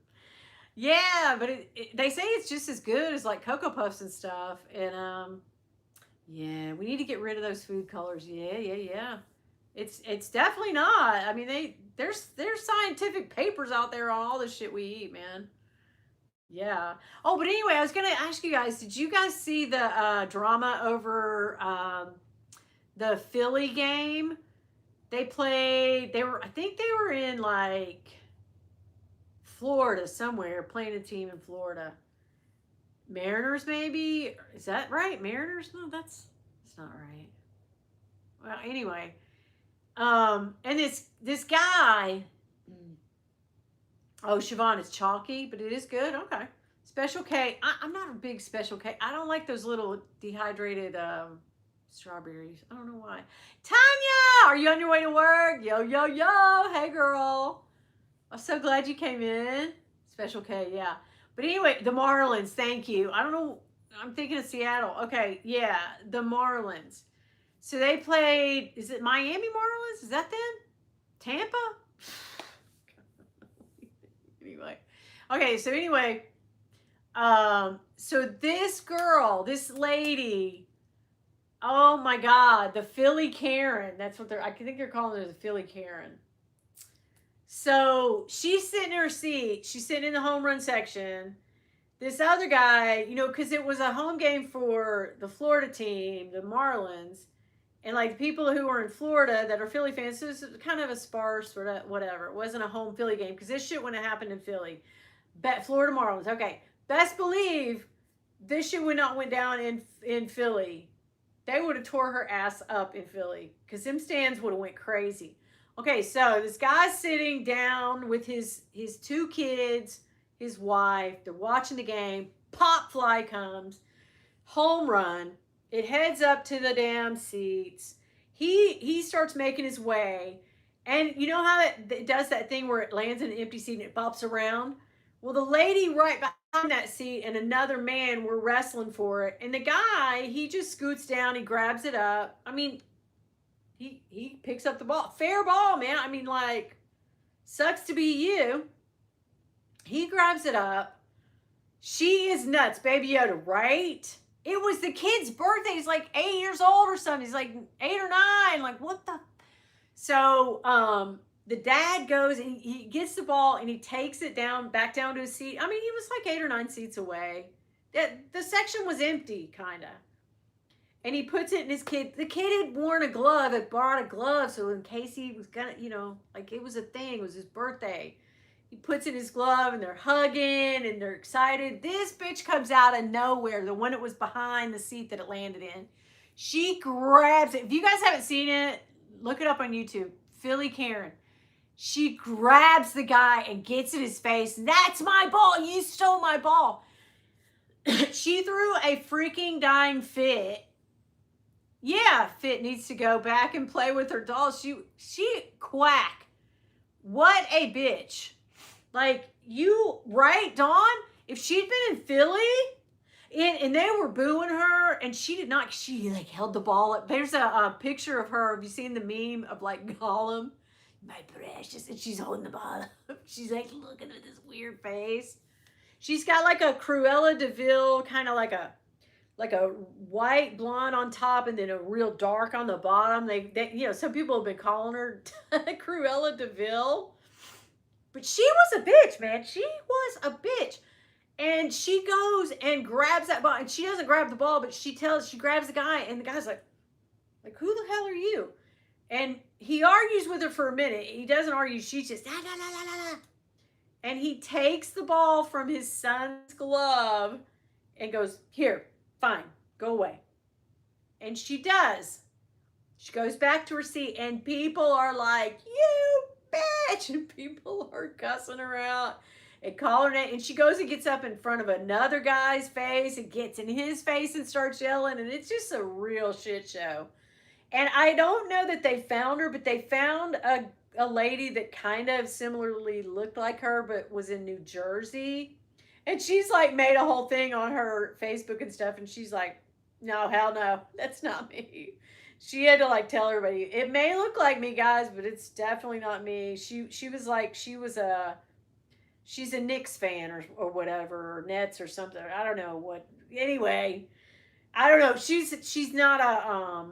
Yeah, but they say it's just as good as like Cocoa Puffs and stuff, and yeah, we need to get rid of those food colors. Yeah, yeah, yeah. It's definitely not. I mean, there's scientific papers out there on all this shit we eat, man. Yeah. Oh, but anyway, I was gonna ask you guys, did you guys see the drama over the Philly game? They played, I think they were in like Florida somewhere, playing a team in Florida. Mariners, maybe? Is that right? Mariners? No, that's not right. Well, anyway, and this guy, oh, Siobhan, it's chalky, but it is good. Okay. Special K. I'm not a big Special K. I don't like those little dehydrated strawberries. I don't know why. Tanya, are you on your way to work? Yo, yo, yo. Hey, girl. I'm so glad you came in. Special K, yeah. But anyway, the Marlins, thank you. I don't know. I'm thinking of Seattle. Okay, yeah, the Marlins. So they played, is it Miami Marlins? Is that them? Tampa? Anyway. Okay, so anyway, so this girl, this lady, oh my God, the Philly Karen. That's what I think they're calling her, the Philly Karen. So she's sitting in her seat. She's sitting in the home run section. This other guy, because it was a home game for the Florida team, the Marlins, and like people who were in Florida that are Philly fans, so it was kind of a sparse sort of whatever. It wasn't a home Philly game because this shit wouldn't have happened in Philly. Florida Marlins. Okay, best believe this shit would not went down in Philly. They would have tore her ass up in Philly because them stands would have went crazy. Okay, so this guy's sitting down with his two kids, his wife. They're watching the game. Pop fly comes, home run. It heads up to the damn seats. He starts making his way, and you know how it does that thing where it lands in an empty seat and it bops around. Well, the lady right behind that seat and another man were wrestling for it, and the guy he just scoots down, he grabs it up. I mean, he picks up the ball. Fair ball, man. I mean, like, sucks to be you. He grabs it up. She is nuts, Baby Yoda, right? It was the kid's birthday. He's like 8 years old or something. He's like 8 or 9. Like, what the? So, the dad goes and he gets the ball and he takes it back down to his seat. I mean, he was like 8 or 9 seats away. The section was empty, kind of. And he puts it in the kid had worn a glove, had bought a glove, so in case he was gonna, like it was a thing, it was his birthday. He puts in his glove and they're hugging and they're excited. This bitch comes out of nowhere, the one that was behind the seat that it landed in. She grabs it. If you guys haven't seen it, look it up on YouTube. Philly Karen. She grabs the guy and gets in his face. That's my ball. You stole my ball. She threw a freaking dying fit. Yeah, Fit needs to go back and play with her dolls. She quack. What a bitch. Like, you, right, Dawn? If she'd been in Philly and they were booing her and she did not, she like held the ball up. There's a picture of her. Have you seen the meme of like Gollum? My precious. And she's holding the ball up. She's like looking at this weird face. She's got like a Cruella de Vil, kind of like a white blonde on top and then a real dark on the bottom. They some people have been calling her Cruella de Vil. But she was a bitch, man. She was a bitch. And she goes and grabs that ball. And she doesn't grab the ball, but she grabs the guy. And the guy's like, who the hell are you? And he argues with her for a minute. He doesn't argue. She's just, la, la, la, la, la. And he takes the ball from his son's glove and goes, here, fine, go away. And she does. She goes back to her seat and people are like, you bitch. And people are cussing her out and calling it. And she goes and gets up in front of another guy's face and gets in his face and starts yelling. And it's just a real shit show. And I don't know that they found her, but they found a lady that kind of similarly looked like her, but was in New Jersey. And she's like made a whole thing on her Facebook and stuff. And she's like, no, hell no, that's not me. She had to like tell everybody, it may look like me, guys, but it's definitely not me. She was like, she's a Knicks fan or whatever, or Nets or something. I don't know what. Anyway, I don't know. She's not a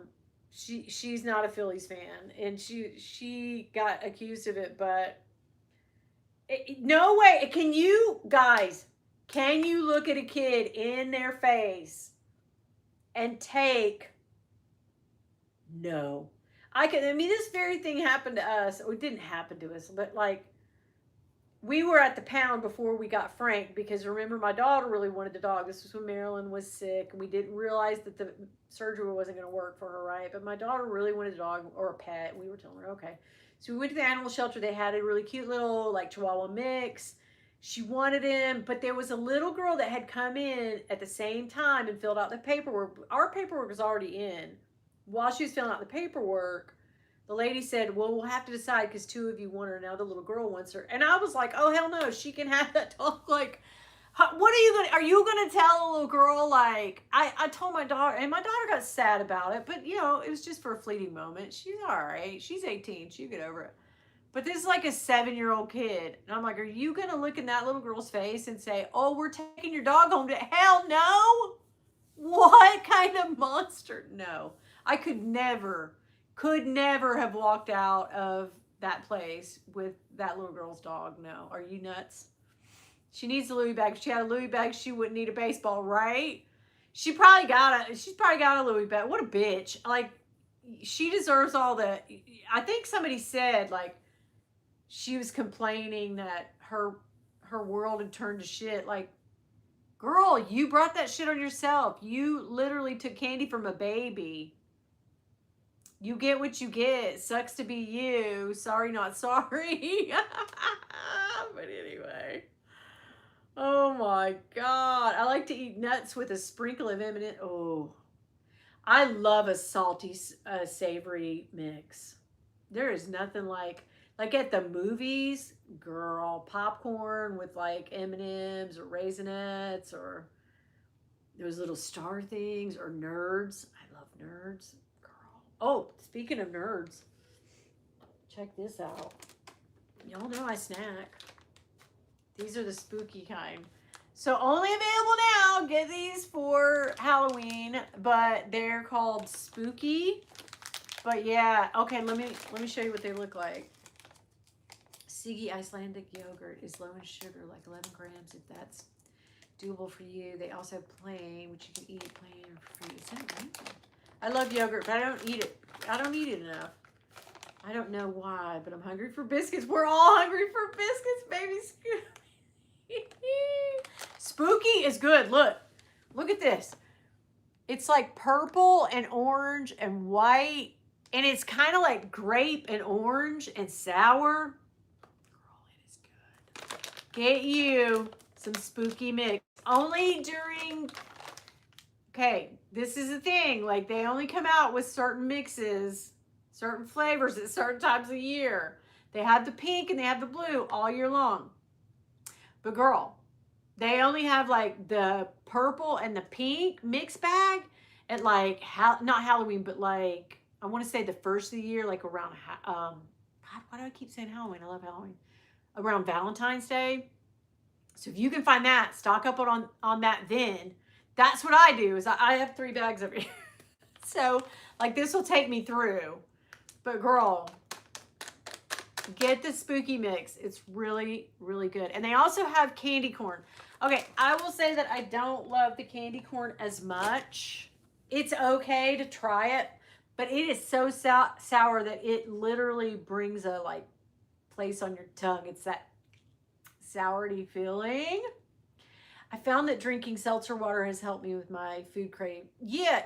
she's not a Phillies fan, and she got accused of it, but no way. Can you guys? Can you look at a kid in their face and take no? I mean, this very thing happened to us. It didn't happen to us, but like we were at the pound before we got Frank because remember, my daughter really wanted the dog. This was when Marilyn was sick, and we didn't realize that the surgery wasn't going to work for her, right? But my daughter really wanted a dog or a pet. We were telling her, okay. So we went to the animal shelter. They had a really cute little like Chihuahua mix. She wanted him, but there was a little girl that had come in at the same time and filled out the paperwork. Our paperwork was already in. While she was filling out the paperwork, the lady said, well, we'll have to decide because two of you want her. Now the little girl wants her. And I was like, oh, hell no. She can have that dog. Like, what are you going to tell a little girl? Like, I told my daughter, and my daughter got sad about it. But, you know, it was just for a fleeting moment. She's all right. She's 18. She'll get over it. But this is like a 7-year-old kid. And I'm like, are you going to look in that little girl's face and say, oh, we're taking your dog home to hell? No. What kind of monster? No. I could never have walked out of that place with that little girl's dog. No. Are you nuts? She needs a Louis bag. If she had a Louis bag, she wouldn't need a baseball, right? She's probably got a Louis bag. What a bitch. Like, she deserves all the, I think somebody said, like, she was complaining that her world had turned to shit. Like, girl, you brought that shit on yourself. You literally took candy from a baby. You get what you get. Sucks to be you. Sorry, not sorry. But anyway. Oh my God. I like to eat nuts with a sprinkle of M&M. Oh, I love a salty, savory mix. There is nothing like at the movies, girl, popcorn with like M&Ms or Raisinets or those little star things or Nerds. I love Nerds. Oh, speaking of Nerds, check this out. Y'all know I snack. These are the spooky kind. So only available now. Get these for Halloween, but they're called Spooky. But yeah, okay, let me show you what they look like. Siggy Icelandic yogurt is low in sugar, like 11 grams if that's doable for you. They also have plain, which you can eat plain or free. Is that right? I love yogurt, but I don't eat it. I don't eat it enough. I don't know why, but I'm hungry for biscuits. We're all hungry for biscuits, baby. Spooky is good. Look at this. It's like purple and orange and white, and it's kind of like grape and orange and sour. Girl, it is good. Get you some spooky mix. Only during... Okay, this is the thing. Like, they only come out with certain mixes, certain flavors at certain times of the year. They have the pink and they have the blue all year long. But girl, they only have like the purple and the pink mix bag at like, not Halloween, but like, I want to say the first of the year, like around, God, why do I keep saying Halloween? I love Halloween. Around Valentine's Day. So if you can find that, stock up on that then. That's what I do, is I have 3 bags over here. So, like, this will take me through. But, girl, get the spooky mix. It's really, really good. And they also have candy corn. Okay, I will say that I don't love the candy corn as much. It's okay to try it, but it is so sour that it literally brings a, like, place on your tongue. It's that sourty feeling. I found that drinking seltzer water has helped me with my food crave. Yeah.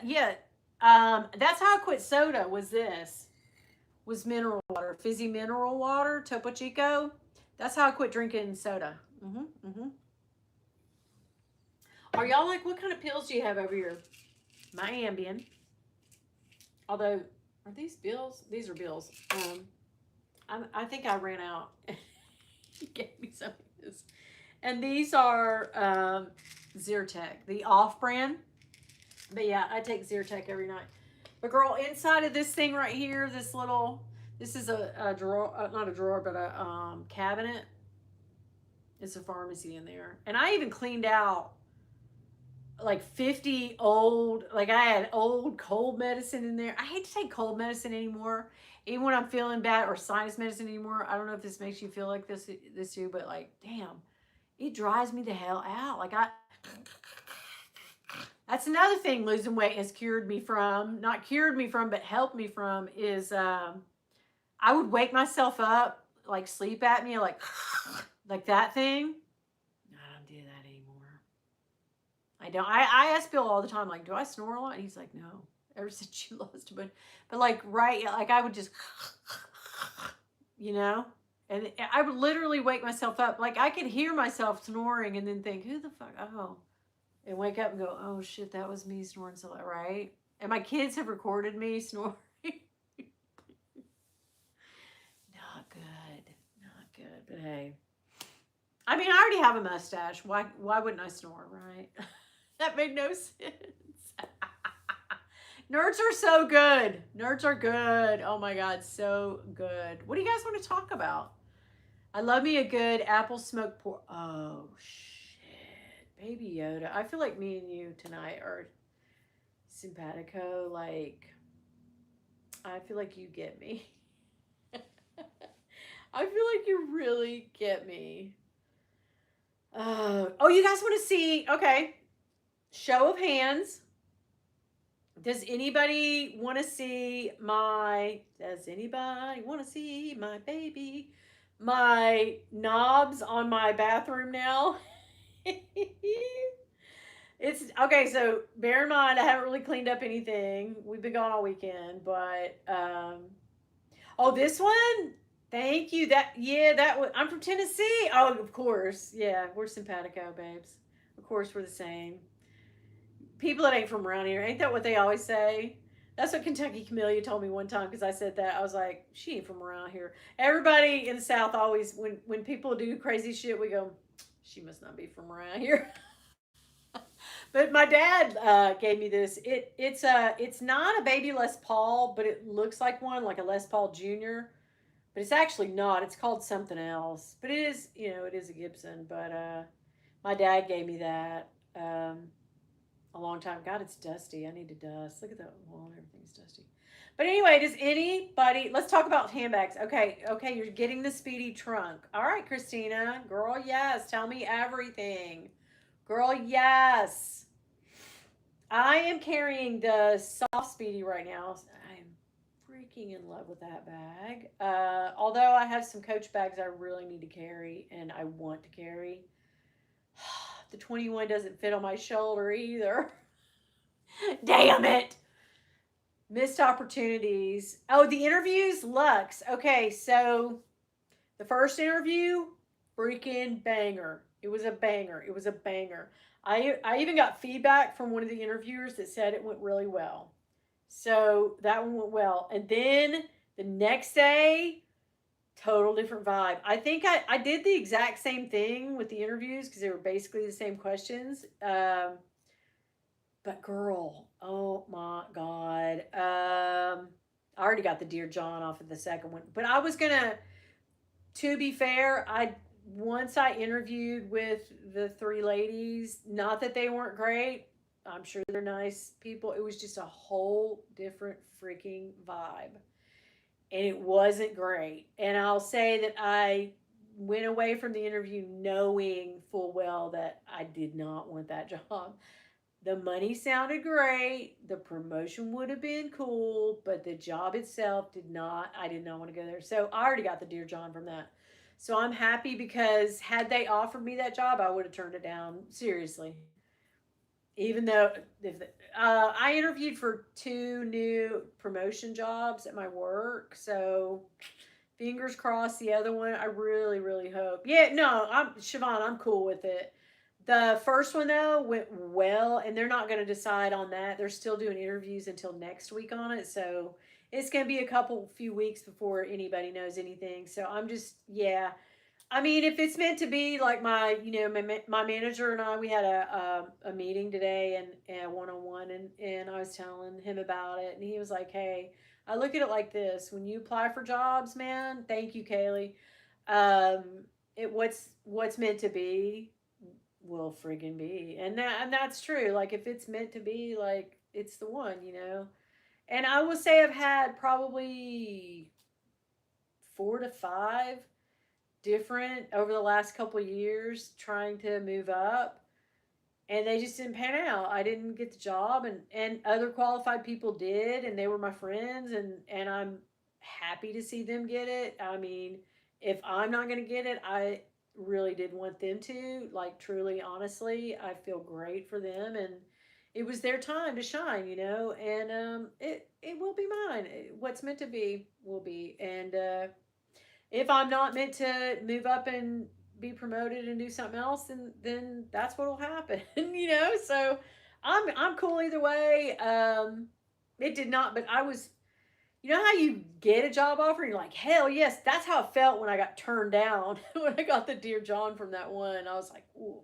That's how I quit soda, was mineral water. Fizzy mineral water, Topo Chico. That's how I quit drinking soda. Are y'all like, what kind of pills do you have over here? My Ambien. Although, are these Bills? These are Bills. I think I ran out. She gave me some of this. And these are Zyrtec, the off-brand. But yeah, I take Zyrtec every night. But girl, inside of this thing right here, this is a drawer, not a drawer, but a cabinet. It's a pharmacy in there. And I even cleaned out like 50 old, like I had old cold medicine in there. I hate to take cold medicine anymore. Even when I'm feeling bad, or sinus medicine anymore. I don't know if this makes you feel like this too, but like, damn. it drives me the hell out. Like that's another thing losing weight has cured me from, not cured me from, but helped me from is I would wake myself up, like sleep apnea, like that thing. I don't do that anymore. I don't. I ask Bill all the time, like, do I snore a lot? And he's like, no. Ever since you lost a bunch, but like right, like I would just, you know, and I would literally wake myself up. Like I could hear myself snoring and then think, who the fuck? Oh, and wake up and go, oh shit, that was me snoring so loud, right? And my kids have recorded me snoring. Not good, not good. But hey, I mean, I already have a mustache. Why wouldn't I snore, right? That made no sense. Nerds are so good. Nerds are good. Oh my God, so good. What do you guys want to talk about? I love me a good apple smoked pork. Oh shit, Baby Yoda. I feel like me and you tonight are simpatico. Like, I feel like you get me. I feel like you really get me. Oh, you guys want to see? Okay, show of hands. Does anybody want to see my? Does anybody want to see my baby? My knobs on my bathroom now. It's okay. So bear in mind, I haven't really cleaned up anything. We've been gone all weekend, but oh, this one. Thank you. That yeah, that was. I'm from Tennessee. Oh, of course. Yeah, we're simpatico, babes. Of course, we're the same. People that ain't from around here, ain't that what they always say? That's what Kentucky Camellia told me one time because I said that. I was like, she ain't from around here. Everybody in the South always, when people do crazy shit, we go, she must not be from around here. But my dad gave me this. It's not a baby Les Paul, but it looks like one, like a Les Paul Junior. But it's actually not. It's called something else. But it is, it is a Gibson. But my dad gave me that. A long time. God, it's dusty. I need to dust. Look at that wall. Everything's dusty. But anyway, does anybody? Let's talk about handbags. Okay. You're getting the Speedy trunk. All right, Christina, girl, yes. Tell me everything, girl. Yes, I am carrying the soft Speedy right now. I'm freaking in love with that bag. Although I have some Coach bags I really need to carry and I want to carry. The 21 doesn't fit on my shoulder either. Damn it. Missed opportunities. Oh, the interviews, Lux. Okay, so the first interview, freaking banger. It was a banger. It was a banger. I even got feedback from one of the interviewers that said it went really well. So that one went well. And then the next day, total different vibe. I think I did the exact same thing with the interviews because they were basically the same questions. But girl, oh my God. I already got the Dear John off of the second one. But I was gonna, to be fair, once I interviewed with the three ladies, not that they weren't great. I'm sure they're nice people. It was just a whole different freaking vibe. And it wasn't great. And I'll say that I went away from the interview knowing full well that I did not want that job. The money sounded great. The promotion would have been cool, but the job itself did not. I did not want to go there. So I already got the Dear John from that. So I'm happy because had they offered me that job, I would have turned it down. Seriously. Even though if I interviewed for two new promotion jobs at my work, so fingers crossed. The other one, I really, really hope. Yeah, no, I'm Siobhan. I'm cool with it. The first one though went well, and they're not going to decide on that. They're still doing interviews until next week on it, so it's going to be a few weeks before anybody knows anything. So I'm just, yeah. I mean, if it's meant to be, like my manager and I, we had a meeting today and one on one, and I was telling him about it, and he was like, "Hey, I look at it like this: when you apply for jobs, man, thank you, Kaylee. Um, what's meant to be will friggin' be, and that's true. Like if it's meant to be, like it's the one. And I will say I've had probably 4 to 5 different over the last couple of years trying to move up, and they just didn't pan out. I didn't get the job, and other qualified people did, and they were my friends, and I'm happy to see them get it. I mean, if I'm not going to get it, I really did want them to, like, truly, honestly. I feel great for them, and it was their time to shine, and it will be mine. What's meant to be will be. And if I'm not meant to move up and be promoted and do something else, then that's what'll happen. So I'm cool either way. It did not, but I was. You know how you get a job offer and you're like, hell yes, that's how it felt when I got turned down when I got the Dear John from that one. I was like, ooh,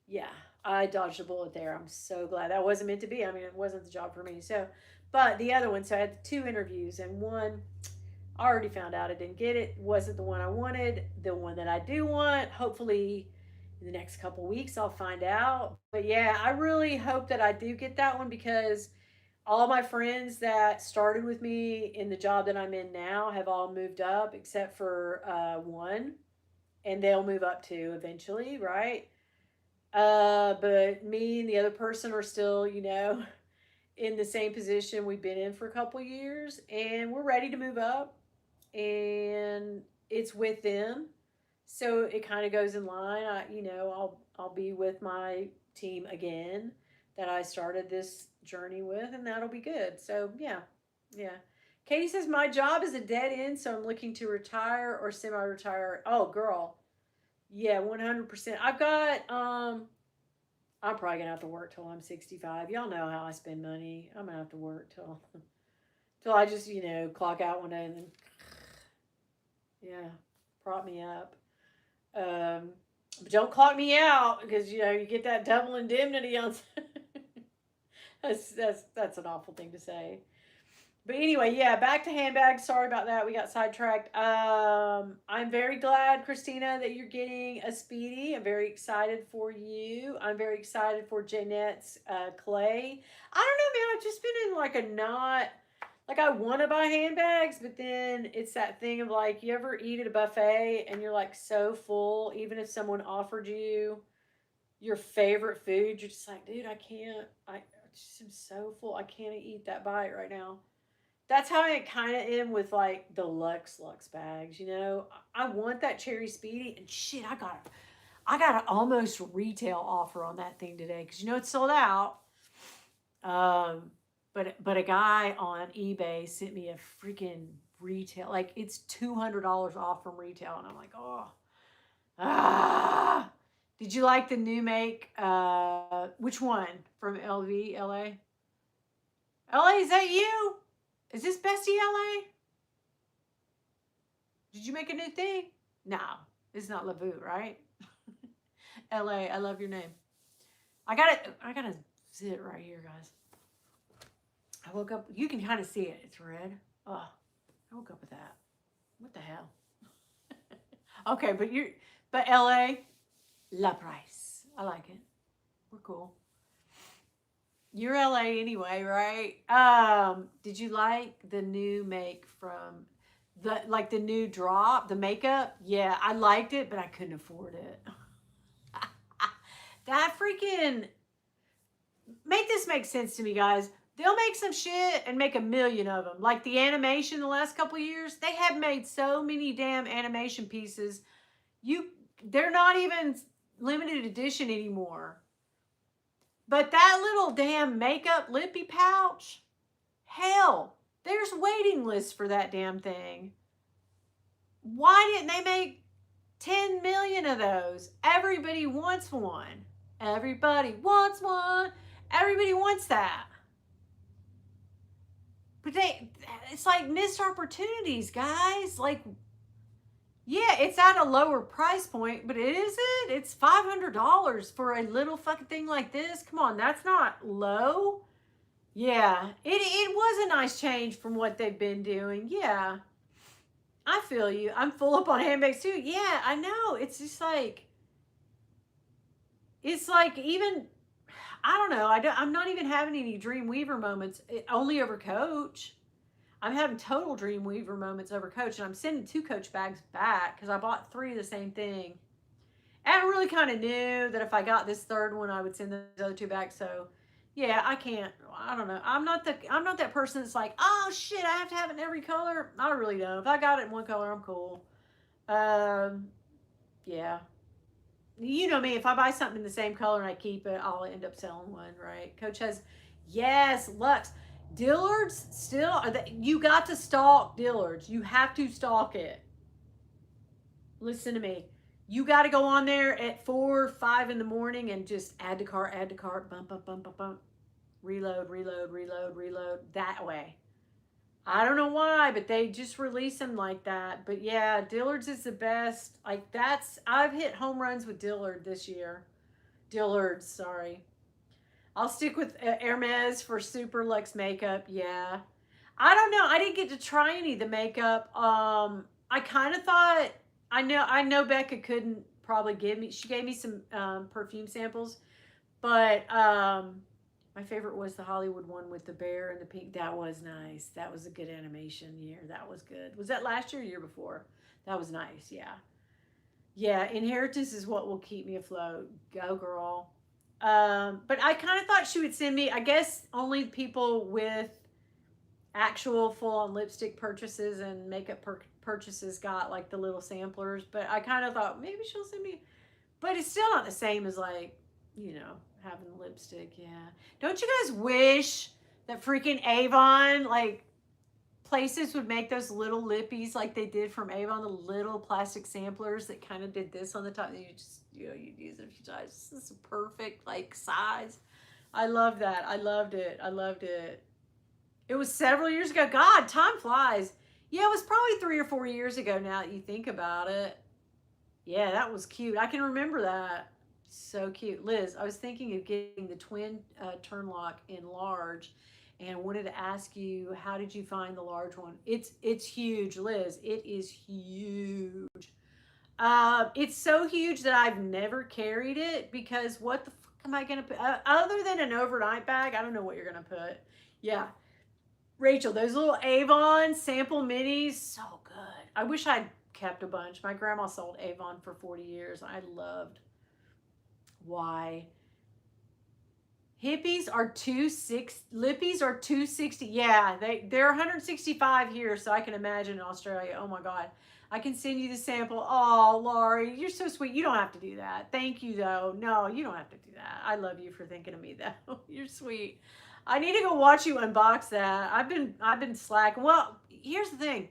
yeah, I dodged a bullet there. I'm so glad that wasn't meant to be. I mean, it wasn't the job for me. So, but the other one, so I had two interviews, and one I already found out I didn't get it. Wasn't the one I wanted. The one that I do want, hopefully in the next couple weeks, I'll find out. But yeah, I really hope that I do get that one, because all my friends that started with me in the job that I'm in now have all moved up except for one, and they'll move up too eventually, right? But me and the other person are still, in the same position we've been in for a couple years, and we're ready to move up, and it's with them. So it kind of goes in line. I'll be with my team again that I started this journey with, and that'll be good. So yeah, yeah. Katie says my job is a dead end, so I'm looking to retire or semi-retire. Oh, girl, yeah, 100%. I've got I'm probably gonna have to work till I'm 65. Y'all know how I spend money. I'm gonna have to work till I just clock out one day and then yeah, prop me up. But don't clock me out, because you get that double indemnity on. That's an awful thing to say. But anyway, yeah, back to handbags. Sorry about that. We got sidetracked. I'm very glad, Christina, that you're getting a Speedy. I'm very excited for you. I'm very excited for Jeanette's clay. I don't know, man. I've just been in like a not like, I want to buy handbags, but then it's that thing of like, you ever eat at a buffet and you're like so full, even if someone offered you your favorite food, you're just like, dude, I can't. I just am so full. I can't eat that bite right now. That's how I kind of am with like the Lux bags. I want that cherry Speedy, and shit, I got an almost retail offer on that thing today, because it's sold out. Um, but a guy on eBay sent me a freaking retail, like it's $200 off from retail, and I'm like, oh, ah. Did you like the new make? Which one from LV LA? LA, is that you? Is this Bestie LA? Did you make a new thing? No, it's not Lavu, right? LA, I love your name. I gotta sit right here, guys. I woke up. You can kind of see it. It's red. Oh, I woke up with that. What the hell? Okay, but LA, La Price. I like it. We're cool. You're LA anyway, right? Did you like the new make from the new drop, the makeup? Yeah, I liked it, but I couldn't afford it. That freaking make this make sense to me, guys. They'll make some shit and make a million of them. Like the animation the last couple of years, they have made so many damn animation pieces. They're not even limited edition anymore. But that little damn makeup lippy pouch, hell, there's waiting lists for that damn thing. Why didn't they make 10 million of those? Everybody wants one. Everybody wants one. Everybody wants that. But it's like missed opportunities, guys. Like, yeah, it's at a lower price point, but it's $500 for a little fucking thing like this. Come on, that's not low. Yeah, it was a nice change from what they've been doing. Yeah, I feel you. I'm full up on handbags too. Yeah, I know. It's like even, I don't know. I'm not even having any Dreamweaver moments. Only over Coach. I'm having total Dreamweaver moments over Coach, and I'm sending 2 Coach bags back because I bought 3 of the same thing. And I really kind of knew that if I got this third one, I would send those other 2 back. So, yeah, I can't. I don't know. I'm not that person that's like, oh shit, I have to have it in every color. I really don't. If I got it in one color, I'm cool. Um, yeah. You know me. If I buy something in the same color and I keep it, I'll end up selling one. Right? Coach has, yes, Lux. Dillard's still. You got to stalk Dillard's. You have to stalk it. Listen to me. You got to go on there at 4, 5 in the morning and just add to cart, bump, bump, bump, bump, bump, reload, reload, reload, reload. That way. I don't know why, but they just release them like that. But yeah, Dillard's is the best. Like I've hit home runs with Dillard this year. Dillard's, sorry. I'll stick with Hermes for Super Luxe makeup. Yeah. I don't know. I didn't get to try any of the makeup. I kind of thought I know Becca couldn't probably give me. She gave me some perfume samples, but my favorite was the Hollywood one with the bear and the pink. That was nice. That was a good animation year. That was good. Was that last year or year before? That was nice. Yeah. Yeah. Inheritance is what will keep me afloat. Go, girl. But I kind of thought she would send me, I guess only people with actual full on lipstick purchases and makeup purchases got like the little samplers. But I kind of thought maybe she'll send me, but it's still not the same as like, having lipstick. Yeah. Don't you guys wish that freaking Avon, like, places would make those little lippies like they did from Avon, the little plastic samplers that kind of did this on the top. You just, you'd use it a few times. This is a perfect, like, size. I love that. I loved it. I loved it. It was several years ago. God, time flies. Yeah, it was probably 3 or 4 years ago now that you think about it. Yeah, that was cute. I can remember that. So cute. Liz, I was thinking of getting the twin turn lock in large and wanted to ask you, how did you find the large one? It's huge, Liz. It is huge. It's so huge that I've never carried it because what the fuck am I going to put? Other than an overnight bag, I don't know what you're going to put. Yeah. Rachel, those little Avon sample minis, so good. I wish I'd kept a bunch. My grandma sold Avon for 40 years. I loved. Why? Lippies are 260. Yeah, they're 165 here, so I can imagine in Australia. Oh my God. I can send you the sample. Oh, Laurie, you're so sweet. You don't have to do that. Thank you though. No, you don't have to do that. I love you for thinking of me though. You're sweet. I need to go watch you unbox that. I've been slacking. Well, here's the thing.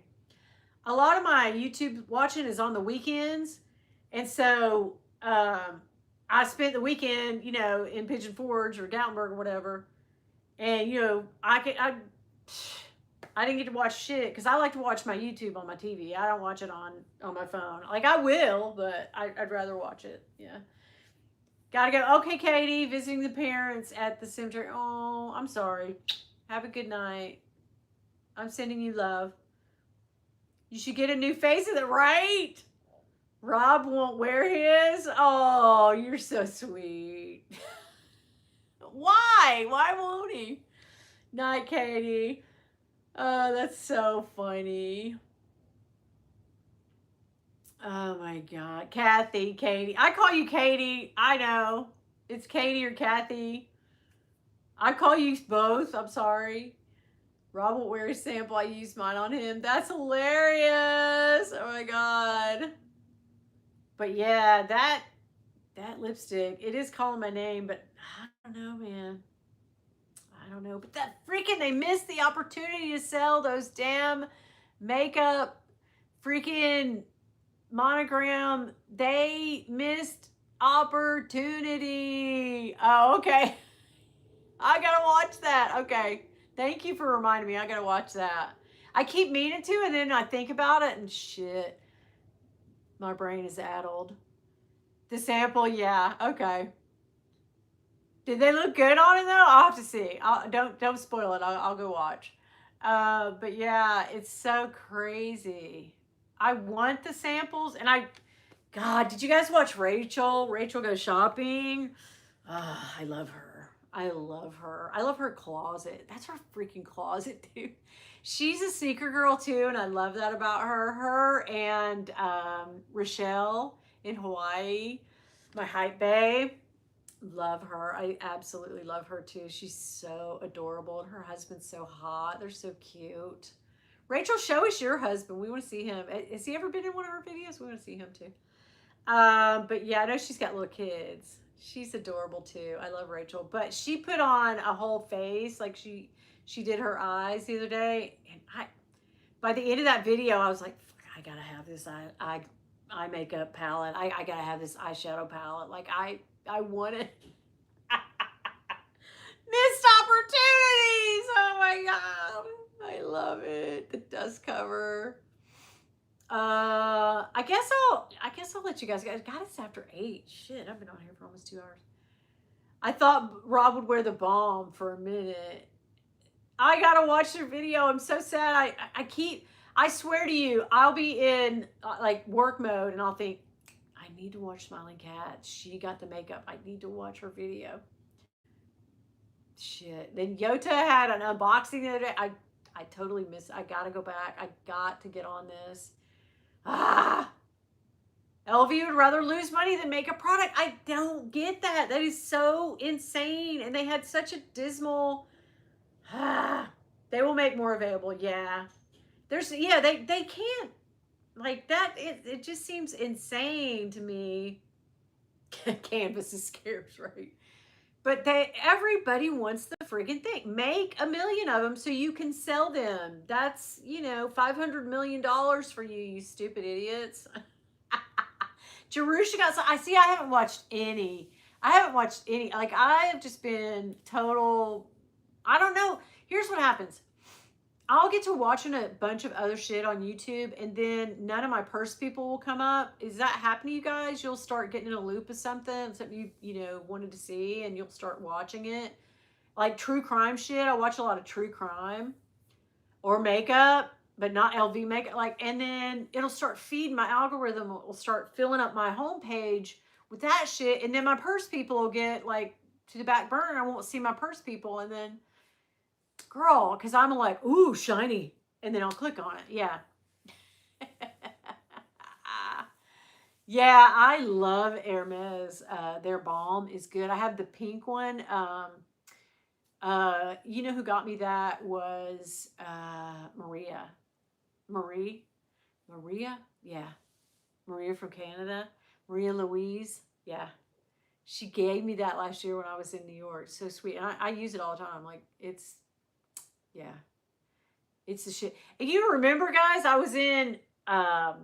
A lot of my YouTube watching is on the weekends. And so I spent the weekend, in Pigeon Forge or Gatlinburg or whatever. And, I didn't get to watch shit because I like to watch my YouTube on my TV. I don't watch it on my phone. Like, I will, but I'd rather watch it. Yeah. Gotta go. Okay, Katie, visiting the parents at the cemetery. Oh, I'm sorry. Have a good night. I'm sending you love. You should get a new face of it, right? Rob won't wear his. Oh, you're so sweet. Why? Why won't he? Night, Katie. Oh, that's so funny. Oh my God. Kathy, Katie. I call you Katie. I know. It's Katie or Kathy. I call you both. I'm sorry. Rob won't wear his sample. I used mine on him. That's hilarious. Oh my God. But yeah, that lipstick, it is calling my name, but I don't know, man. I don't know. But that freaking, they missed the opportunity to sell those damn makeup freaking monogram. They missed opportunity. Oh, okay. I gotta watch that. Okay. Thank you for reminding me. I gotta watch that. I keep meaning to, and then I think about it, and shit. My brain is addled. The sample, yeah. Okay. Did they look good on it though? I'll have to see. Don't spoil it. I'll go watch. But yeah, it's so crazy. I want the samples, and God, did you guys watch Rachel? Rachel Goes Shopping. I love her. I love her. I love her closet. That's her freaking closet, dude. She's a sneaker girl too, and I love that about her. Her and Rochelle in Hawaii, my hype babe. Love her. I absolutely love her too. She's so adorable, and her husband's so hot. They're so cute. Rachel, show us your husband. We want to see him. Has he ever been in one of her videos? We want to see him too. But yeah, I know she's got little kids. She's adorable too. I love Rachel. But she put on a whole face, like she did her eyes the other day, and I by the end of that video, I was like, I gotta have this eye makeup palette. I gotta have this eyeshadow palette. Like I want it. Missed opportunities. Oh my god. I love it. The dust cover. I guess I'll let you guys go. God, it's after 8. Shit, I've been on here for almost 2 hours. I thought Rob would wear the bomb for a minute. I gotta watch the video. I'm so sad. I swear to you, I'll be in like work mode and I'll think, I need to watch Smiling Cat. She got the makeup. I need to watch her video. Shit. Then Yota had an unboxing the other day. I totally missed. I gotta go back. I got to get on this. LV would rather lose money than make a product. I don't get that. That is so insane. And they had such a dismal. They will make more available. Yeah. They can't like that. It just seems insane to me. Canvas is scarce, right? But everybody wants the friggin' thing. Make 1 million of them so you can sell them. That's, $500 million for you, you stupid idiots. Jerusha got, I haven't watched any. Like, I have just been total, I don't know. Here's what happens. I'll get to watching a bunch of other shit on YouTube, and then none of my purse people will come up. Is that happening to you guys? You'll start getting in a loop of something you wanted to see, and you'll start watching it. Like true crime shit. I watch a lot of true crime or makeup, but not LV makeup. And then it'll start feeding my algorithm. Will start filling up my homepage with that shit, and then my purse people will get like to the back burner. I won't see my purse people, and then. Girl, because I'm like, ooh, shiny. And then I'll click on it. Yeah. Yeah, I love Hermes. Their balm is good. I have the pink one. You know who got me that was Maria. Maria? Yeah. Maria from Canada. Maria Louise. Yeah. She gave me that last year when I was in New York. So sweet. And I use it all the time. Like, yeah. It's the shit. And you remember, guys, I was in, I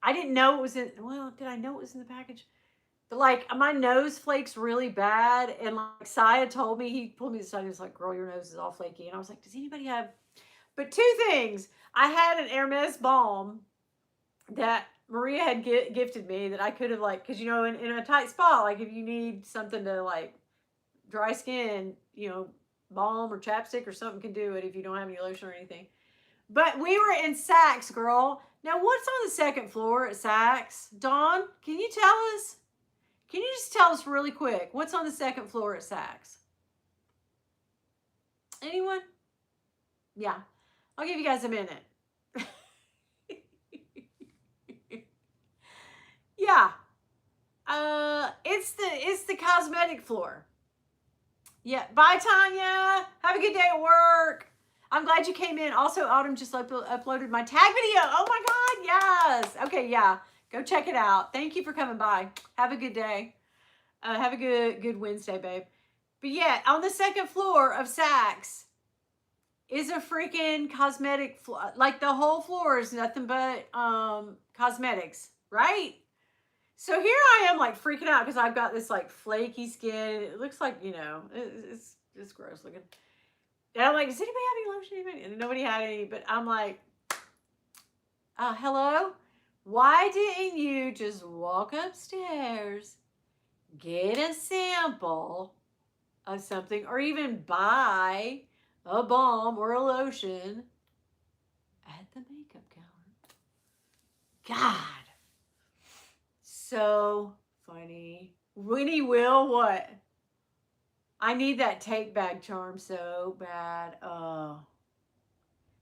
didn't know it was in, well, did I know it was in the package? But like, my nose flakes really bad. And like, Saya told me, he pulled me aside. He was like, girl, your nose is all flaky. And I was like, does anybody have, but 2 things. I had an Hermes balm that Maria had gifted me that I could have like, cause in a tight spot, like if you need something to like dry skin, balm or chapstick or something can do it if you don't have any lotion or anything. But we were in Saks, girl. Now, what's on the 2nd floor at Saks? Dawn, can you tell us? Can you just tell us really quick? What's on the 2nd floor at Saks? Anyone? Yeah. I'll give you guys a minute. Yeah. It's the cosmetic floor. Yeah. Bye, Tanya. Have a good day at work. I'm glad you came in. Also, Autumn just uploaded my tag video. Oh my God. Yes. Okay. Yeah. Go check it out. Thank you for coming by. Have a good day. Have a good Wednesday, babe. But yeah, on the 2nd floor of Saks is a freaking cosmetic floor. Like the whole floor is nothing but cosmetics, right? So here I am like freaking out because I've got this like flaky skin. It looks like, it's gross looking. And I'm like, does anybody have any lotion? And nobody had any, but I'm like, hello? Why didn't you just walk upstairs, get a sample of something, or even buy a balm or a lotion at the makeup counter? God. So funny. Winnie will what? I need that tape bag charm so bad. Oh,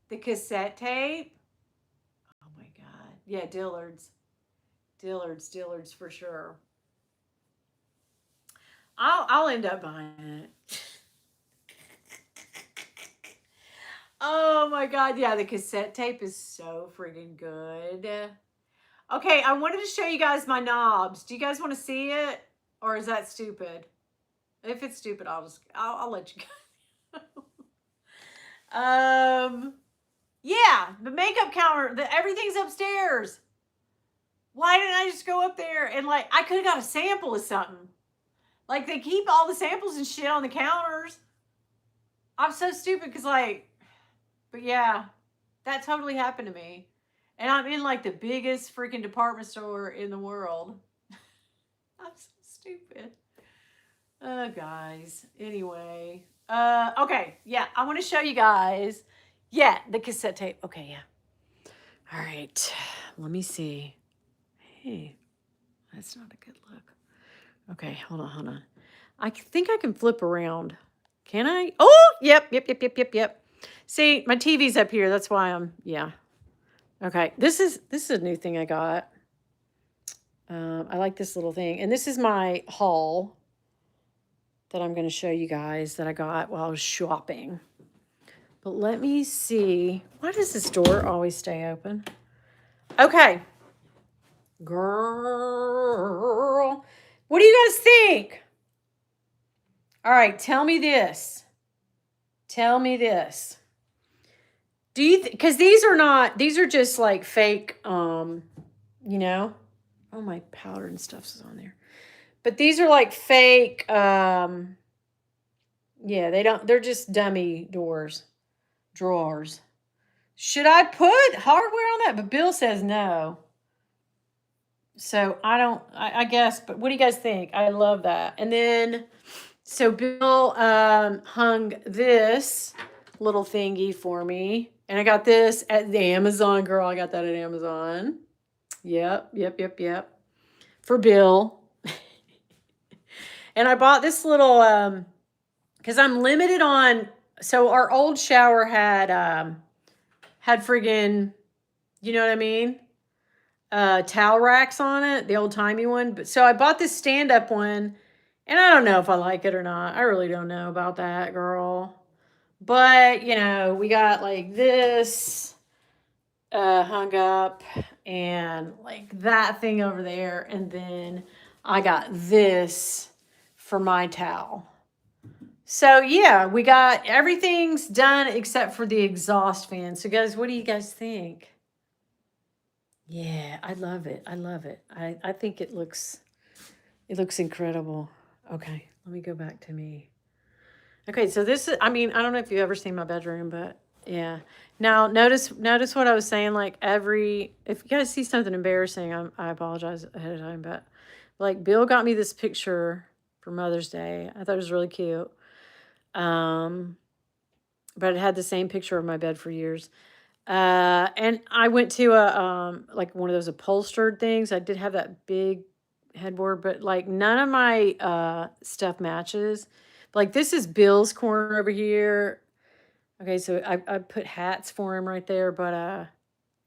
the cassette tape. Oh my God. Yeah, Dillard's. Dillard's for sure. I'll end up buying it. Oh my God. Yeah, the cassette tape is so freaking good. Okay, I wanted to show you guys my knobs. Do you guys want to see it? Or is that stupid? If it's stupid, I'll let you go. Yeah, the makeup counter, everything's upstairs. Why didn't I just go up there and like I could have got a sample of something? Like they keep all the samples and shit on the counters. I'm so stupid because like, but yeah, that totally happened to me. And I'm in like the biggest freaking department store in the world. I'm so stupid. Oh, guys. Anyway. Okay. Yeah, I want to show you guys. Yeah, the cassette tape. Okay, yeah. All right. Let me see. Hey, that's not a good look. Okay, hold on. I think I can flip around. Can I? Oh, yep. See, my TV's up here. That's why yeah. Okay, this is a new thing I got. I like this little thing. And this is my haul that I'm going to show you guys that I got while I was shopping. But let me see. Why does this door always stay open? Okay. Girl. What do you guys think? All right, tell me this. Do you because these are just like fake you know? Oh, my powder and stuff is on there. But these are like fake yeah, they're just dummy drawers. Should I put hardware on that? But Bill says no. So I guess, but what do you guys think? I love that. And then, so Bill hung this little thingy for me. And I got this at the Amazon, girl. I got that at Amazon. Yep. For Bill. And I bought this little, because I'm limited on, so our old shower had friggin', you know what I mean? Towel racks on it, the old timey one. But so I bought this stand up one, and I don't know if I like it or not. I really don't know about that, girl. But we got like this hung up, and like that thing over there, and then I got this for my towel. So yeah, we got everything's done except for the exhaust fan. So guys, what do you guys think? Yeah, I love it. I think it looks incredible. Okay, let me go back to me. Okay, so this is, I mean, I don't know if you've ever seen my bedroom, but yeah. Now notice what I was saying. Like if you guys see something embarrassing, I apologize ahead of time. But like Bill got me this picture for Mother's Day. I thought it was really cute. But it had the same picture of my bed for years. And I went to a like one of those upholstered things. I did have that big headboard, but like none of my stuff matches. Like this is Bill's corner over here. Okay, so I put hats for him right there, but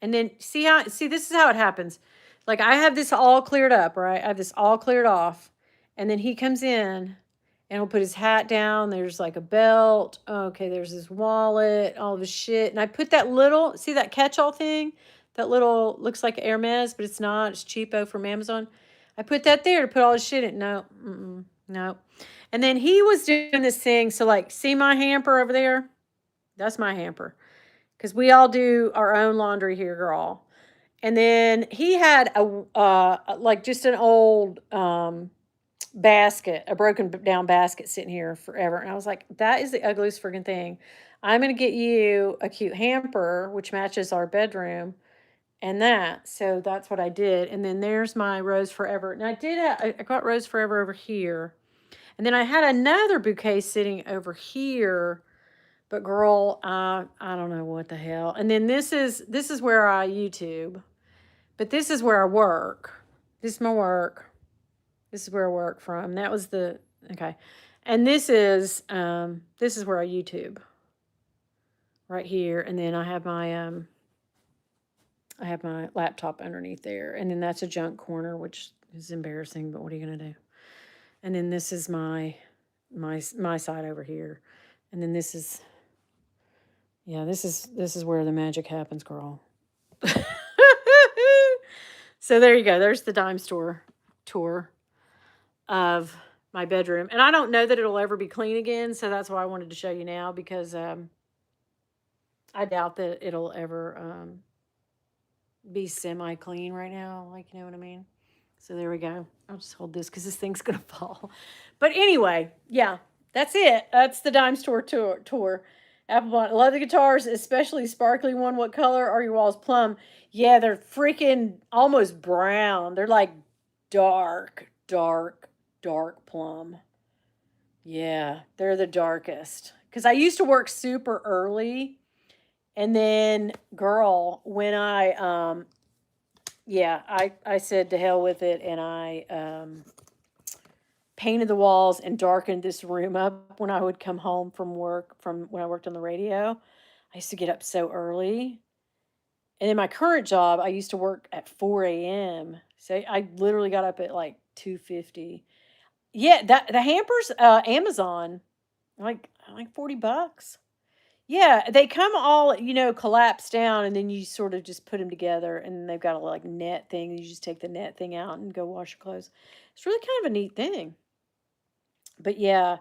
and then see this is how it happens. Like I have this all cleared up, right? I have this all cleared off, and then he comes in and he'll put his hat down. There's like a belt. Okay, there's his wallet, all of his shit. And I put that little, see that catch-all thing? That little, looks like Hermes, but it's not. It's cheapo from Amazon. I put that there to put all his shit in. No, no. And then he was doing this thing. So like, see my hamper over there? That's my hamper. Because we all do our own laundry here, girl. And then he had like just an old basket, a broken down basket sitting here forever. And I was like, that is the ugliest friggin' thing. I'm going to get you a cute hamper, which matches our bedroom and that. So that's what I did. And then there's my Rose Forever. And I got Rose Forever over here. And then I had another bouquet sitting over here. But girl, I don't know what the hell. And then this is where I YouTube. But this is where I work. This is my work. This is where I work from. That was okay. And this is where I YouTube right here, and then I have my laptop underneath there, and then that's a junk corner, which is embarrassing, but what are you gonna do? And then this is my side over here, and then this is this is where the magic happens, girl. So there you go. There's the dime store tour of my bedroom, and I don't know that it'll ever be clean again, so that's why I wanted to show you now because I doubt that it'll ever be semi clean right now. Like, you know what I mean? So there we go. I'll just hold this because this thing's gonna fall. But anyway, yeah, that's it. That's the dime store tour. Applebond. Love the guitars, especially sparkly one. What color are your walls? Plum. Yeah, they're freaking almost brown. They're like dark, dark, dark plum. Yeah, they're the darkest. Because I used to work super early. And then, girl, when I said to hell with it, and I painted the walls and darkened this room up when I would come home from work from when I worked on the radio. I used to get up so early. And in my current job, I used to work at 4 a.m. So I literally got up at like 2:50. Yeah, that the hampers, Amazon, like $40. Yeah, they come all, collapse down, and then you sort of just put them together, and they've got a like net thing. You just take the net thing out and go wash your clothes. It's really kind of a neat thing. But yeah,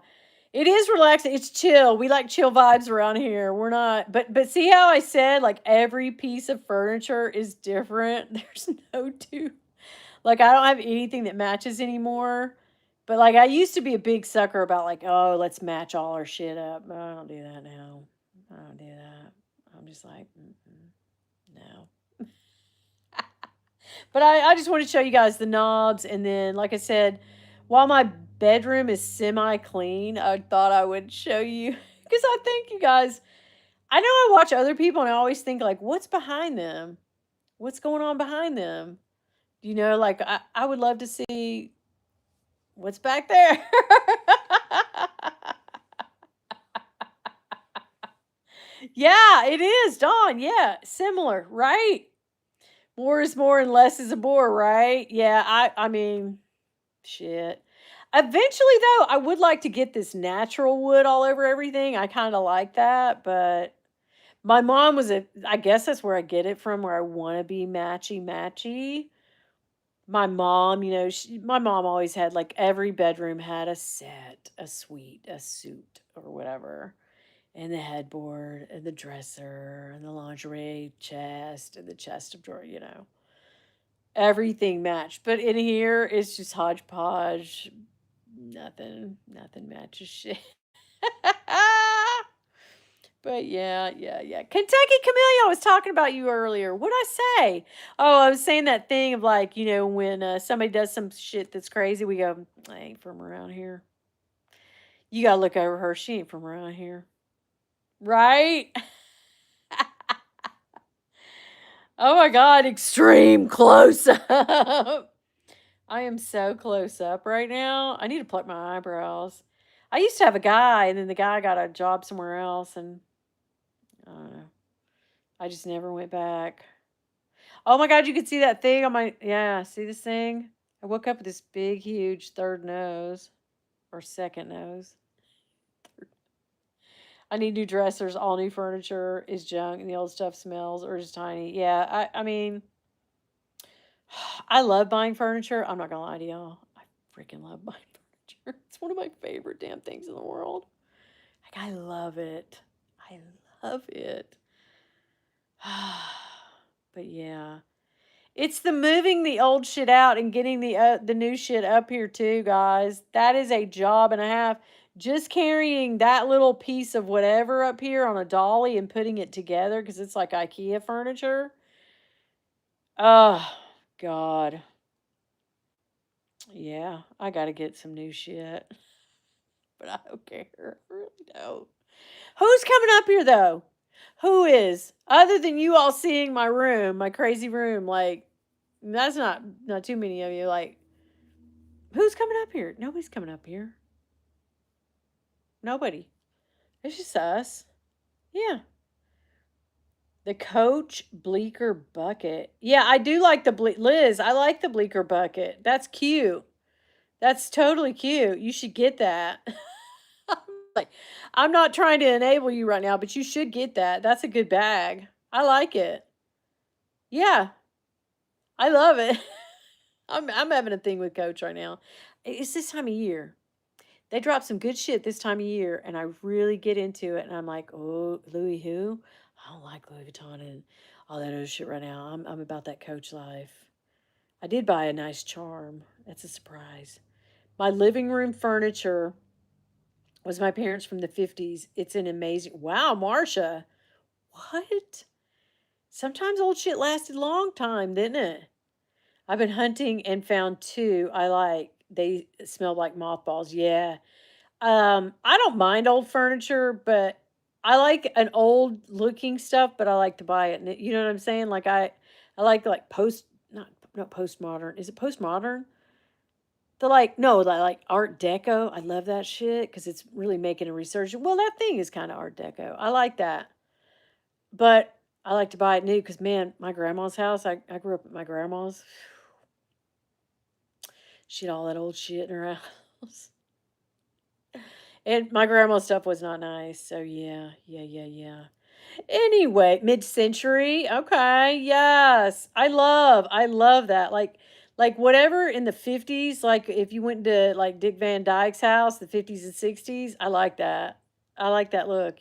it is relaxing. It's chill. We like chill vibes around here. We're not, but see how I said like every piece of furniture is different. There's no two. Like I don't have anything that matches anymore. But like I used to be a big sucker about like, oh, let's match all our shit up. But I don't do that now. I don't do that. I'm just like, no. But I just want to show you guys the knobs. And then, like I said, while my bedroom is semi clean, I thought I would show you because I think you guys, I know I watch other people and I always think, like, what's behind them? What's going on behind them? Like I would love to see what's back there. Yeah, it is, Dawn. Yeah, similar, right? More is more and less is a bore, right? Yeah, I mean, shit. Eventually though, I would like to get this natural wood all over everything. I kind of like that, but my mom was I guess that's where I get it from, where I want to be matchy matchy. My mom, my mom always had like every bedroom had a set, a suite, a suit or whatever. And the headboard and the dresser and the lingerie chest and the chest of drawers. Everything matched. But in here, it's just hodgepodge. Nothing matches shit. But yeah, yeah, yeah. Kentucky Camellia, I was talking about you earlier. What'd I say? Oh, I was saying that thing of like, when somebody does some shit that's crazy, we go, I ain't from around here. You gotta look over her. She ain't from around here. Right? Oh my God, extreme close up. I am so close up right now. I need to pluck my eyebrows. I used to have a guy, and then the guy got a job somewhere else, and I don't know. I just never went back. Oh my God, you could see that thing on my, yeah, see this thing? I woke up with this big, huge third nose or second nose. I need new dressers, all new furniture is junk, and the old stuff smells or is tiny. Yeah, I mean, I love buying furniture. I'm not gonna lie to y'all. I freaking love buying furniture. It's one of my favorite damn things in the world. Like I love it. I love it. But yeah. It's the moving the old shit out and getting the new shit up here too, guys. That is a job and a half. Just carrying that little piece of whatever up here on a dolly and putting it together because it's like IKEA furniture. Oh, God. Yeah, I got to get some new shit. But I don't care. I really don't. Who's coming up here though? Who is? Other than you all seeing my room, my crazy room, like that's not too many of you. Like, who's coming up here? Nobody's coming up here. Nobody. It's just us. Yeah. The Coach Bleecker bucket. Yeah, I do like the Liz. I like the Bleecker bucket. That's cute. That's totally cute. You should get that. Like, I'm not trying to enable you right now, but you should get that. That's a good bag. I like it. Yeah, I love it. I'm having a thing with Coach right now. It's this time of year. They drop some good shit this time of year, and I really get into it. And I'm like, oh, Louis who? I don't like Louis Vuitton and all that other shit right now. I'm about that Coach life. I did buy a nice charm. That's a surprise. My living room furniture was my parents from the 50s. It's an amazing. Wow, Marsha. What? Sometimes old shit lasted a long time, didn't it? I've been hunting and found two I like. They smell like mothballs. Yeah. I don't mind old furniture, but I like an old looking stuff, but I like to buy it. And you know what I'm saying? I like post, not postmodern. Is it postmodern? The like, no, like Art Deco. I love that shit because it's really making a resurgence. Well, that thing is kind of Art Deco. I like that. But I like to buy it new because, man, my grandma's house, I grew up at my grandma's. She had all that old shit in her house. And my grandma's stuff was not nice. So, yeah, yeah, yeah, yeah. Anyway, mid-century. Okay, yes. I love that. Like whatever in the 50s, like if you went to like Dick Van Dyke's house, the 50s and 60s, I like that. I like that look,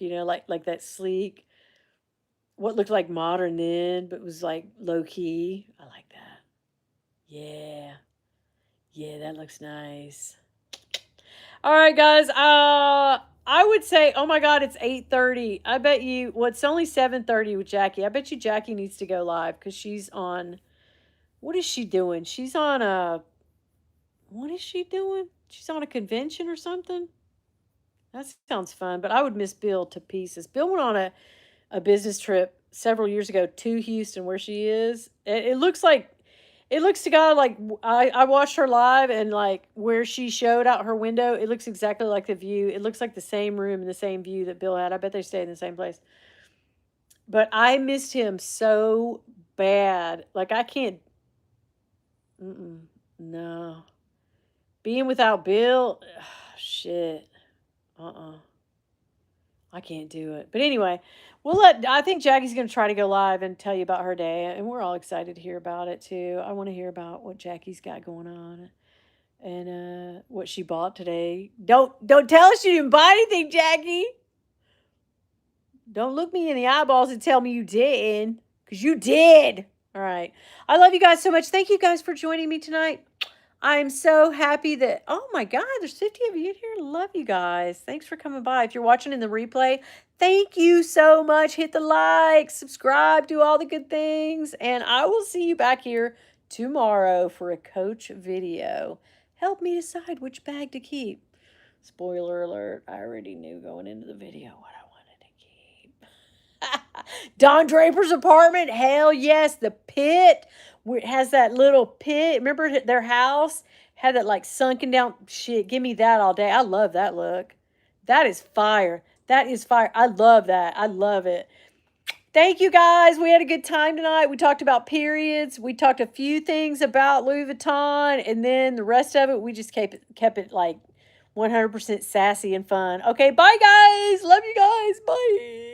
like that sleek, what looked like modern then, but was like low key. I like that. Yeah. Yeah, that looks nice. All right, guys. I would say, oh my God, it's 8:30. I bet you, well, it's only 7:30 with Jackie. I bet you Jackie needs to go live because she's on, what is she doing? What is she doing? She's on a convention or something? That sounds fun, but I would miss Bill to pieces. Bill went on a business trip several years ago to Houston where she is. It looks to God like I watched her live and like where she showed out her window, it looks exactly like the view. It looks like the same room and the same view that Bill had. I bet they stayed in the same place. But I missed him so bad. Like I can't. Mm-mm, no, being without Bill, shit. I can't do it. But anyway, I think Jackie's going to try to go live and tell you about her day. And we're all excited to hear about it too. I want to hear about what Jackie's got going on and what she bought today. Don't tell us you didn't buy anything, Jackie. Don't look me in the eyeballs and tell me you didn't. Because you did. All right. I love you guys so much. Thank you guys for joining me tonight. I'm so happy that, oh my God, there's 50 of you in here. Love you guys. Thanks for coming by. If you're watching in the replay, thank you so much. Hit the like, subscribe, do all the good things. And I will see you back here tomorrow for a Coach video. Help me decide which bag to keep. Spoiler alert, I already knew going into the video what I wanted to keep. Don Draper's apartment, hell yes. The pit, where it has that little pit. Remember their house had that like sunken down shit. Give me that all day. I love that look. That is fire. That is fire. I love that. I love it. Thank you guys. We had a good time tonight. We talked about periods. We talked a few things about Louis Vuitton, and then the rest of it we just kept it like 100% sassy and fun. Okay, bye guys. Love you guys. Bye.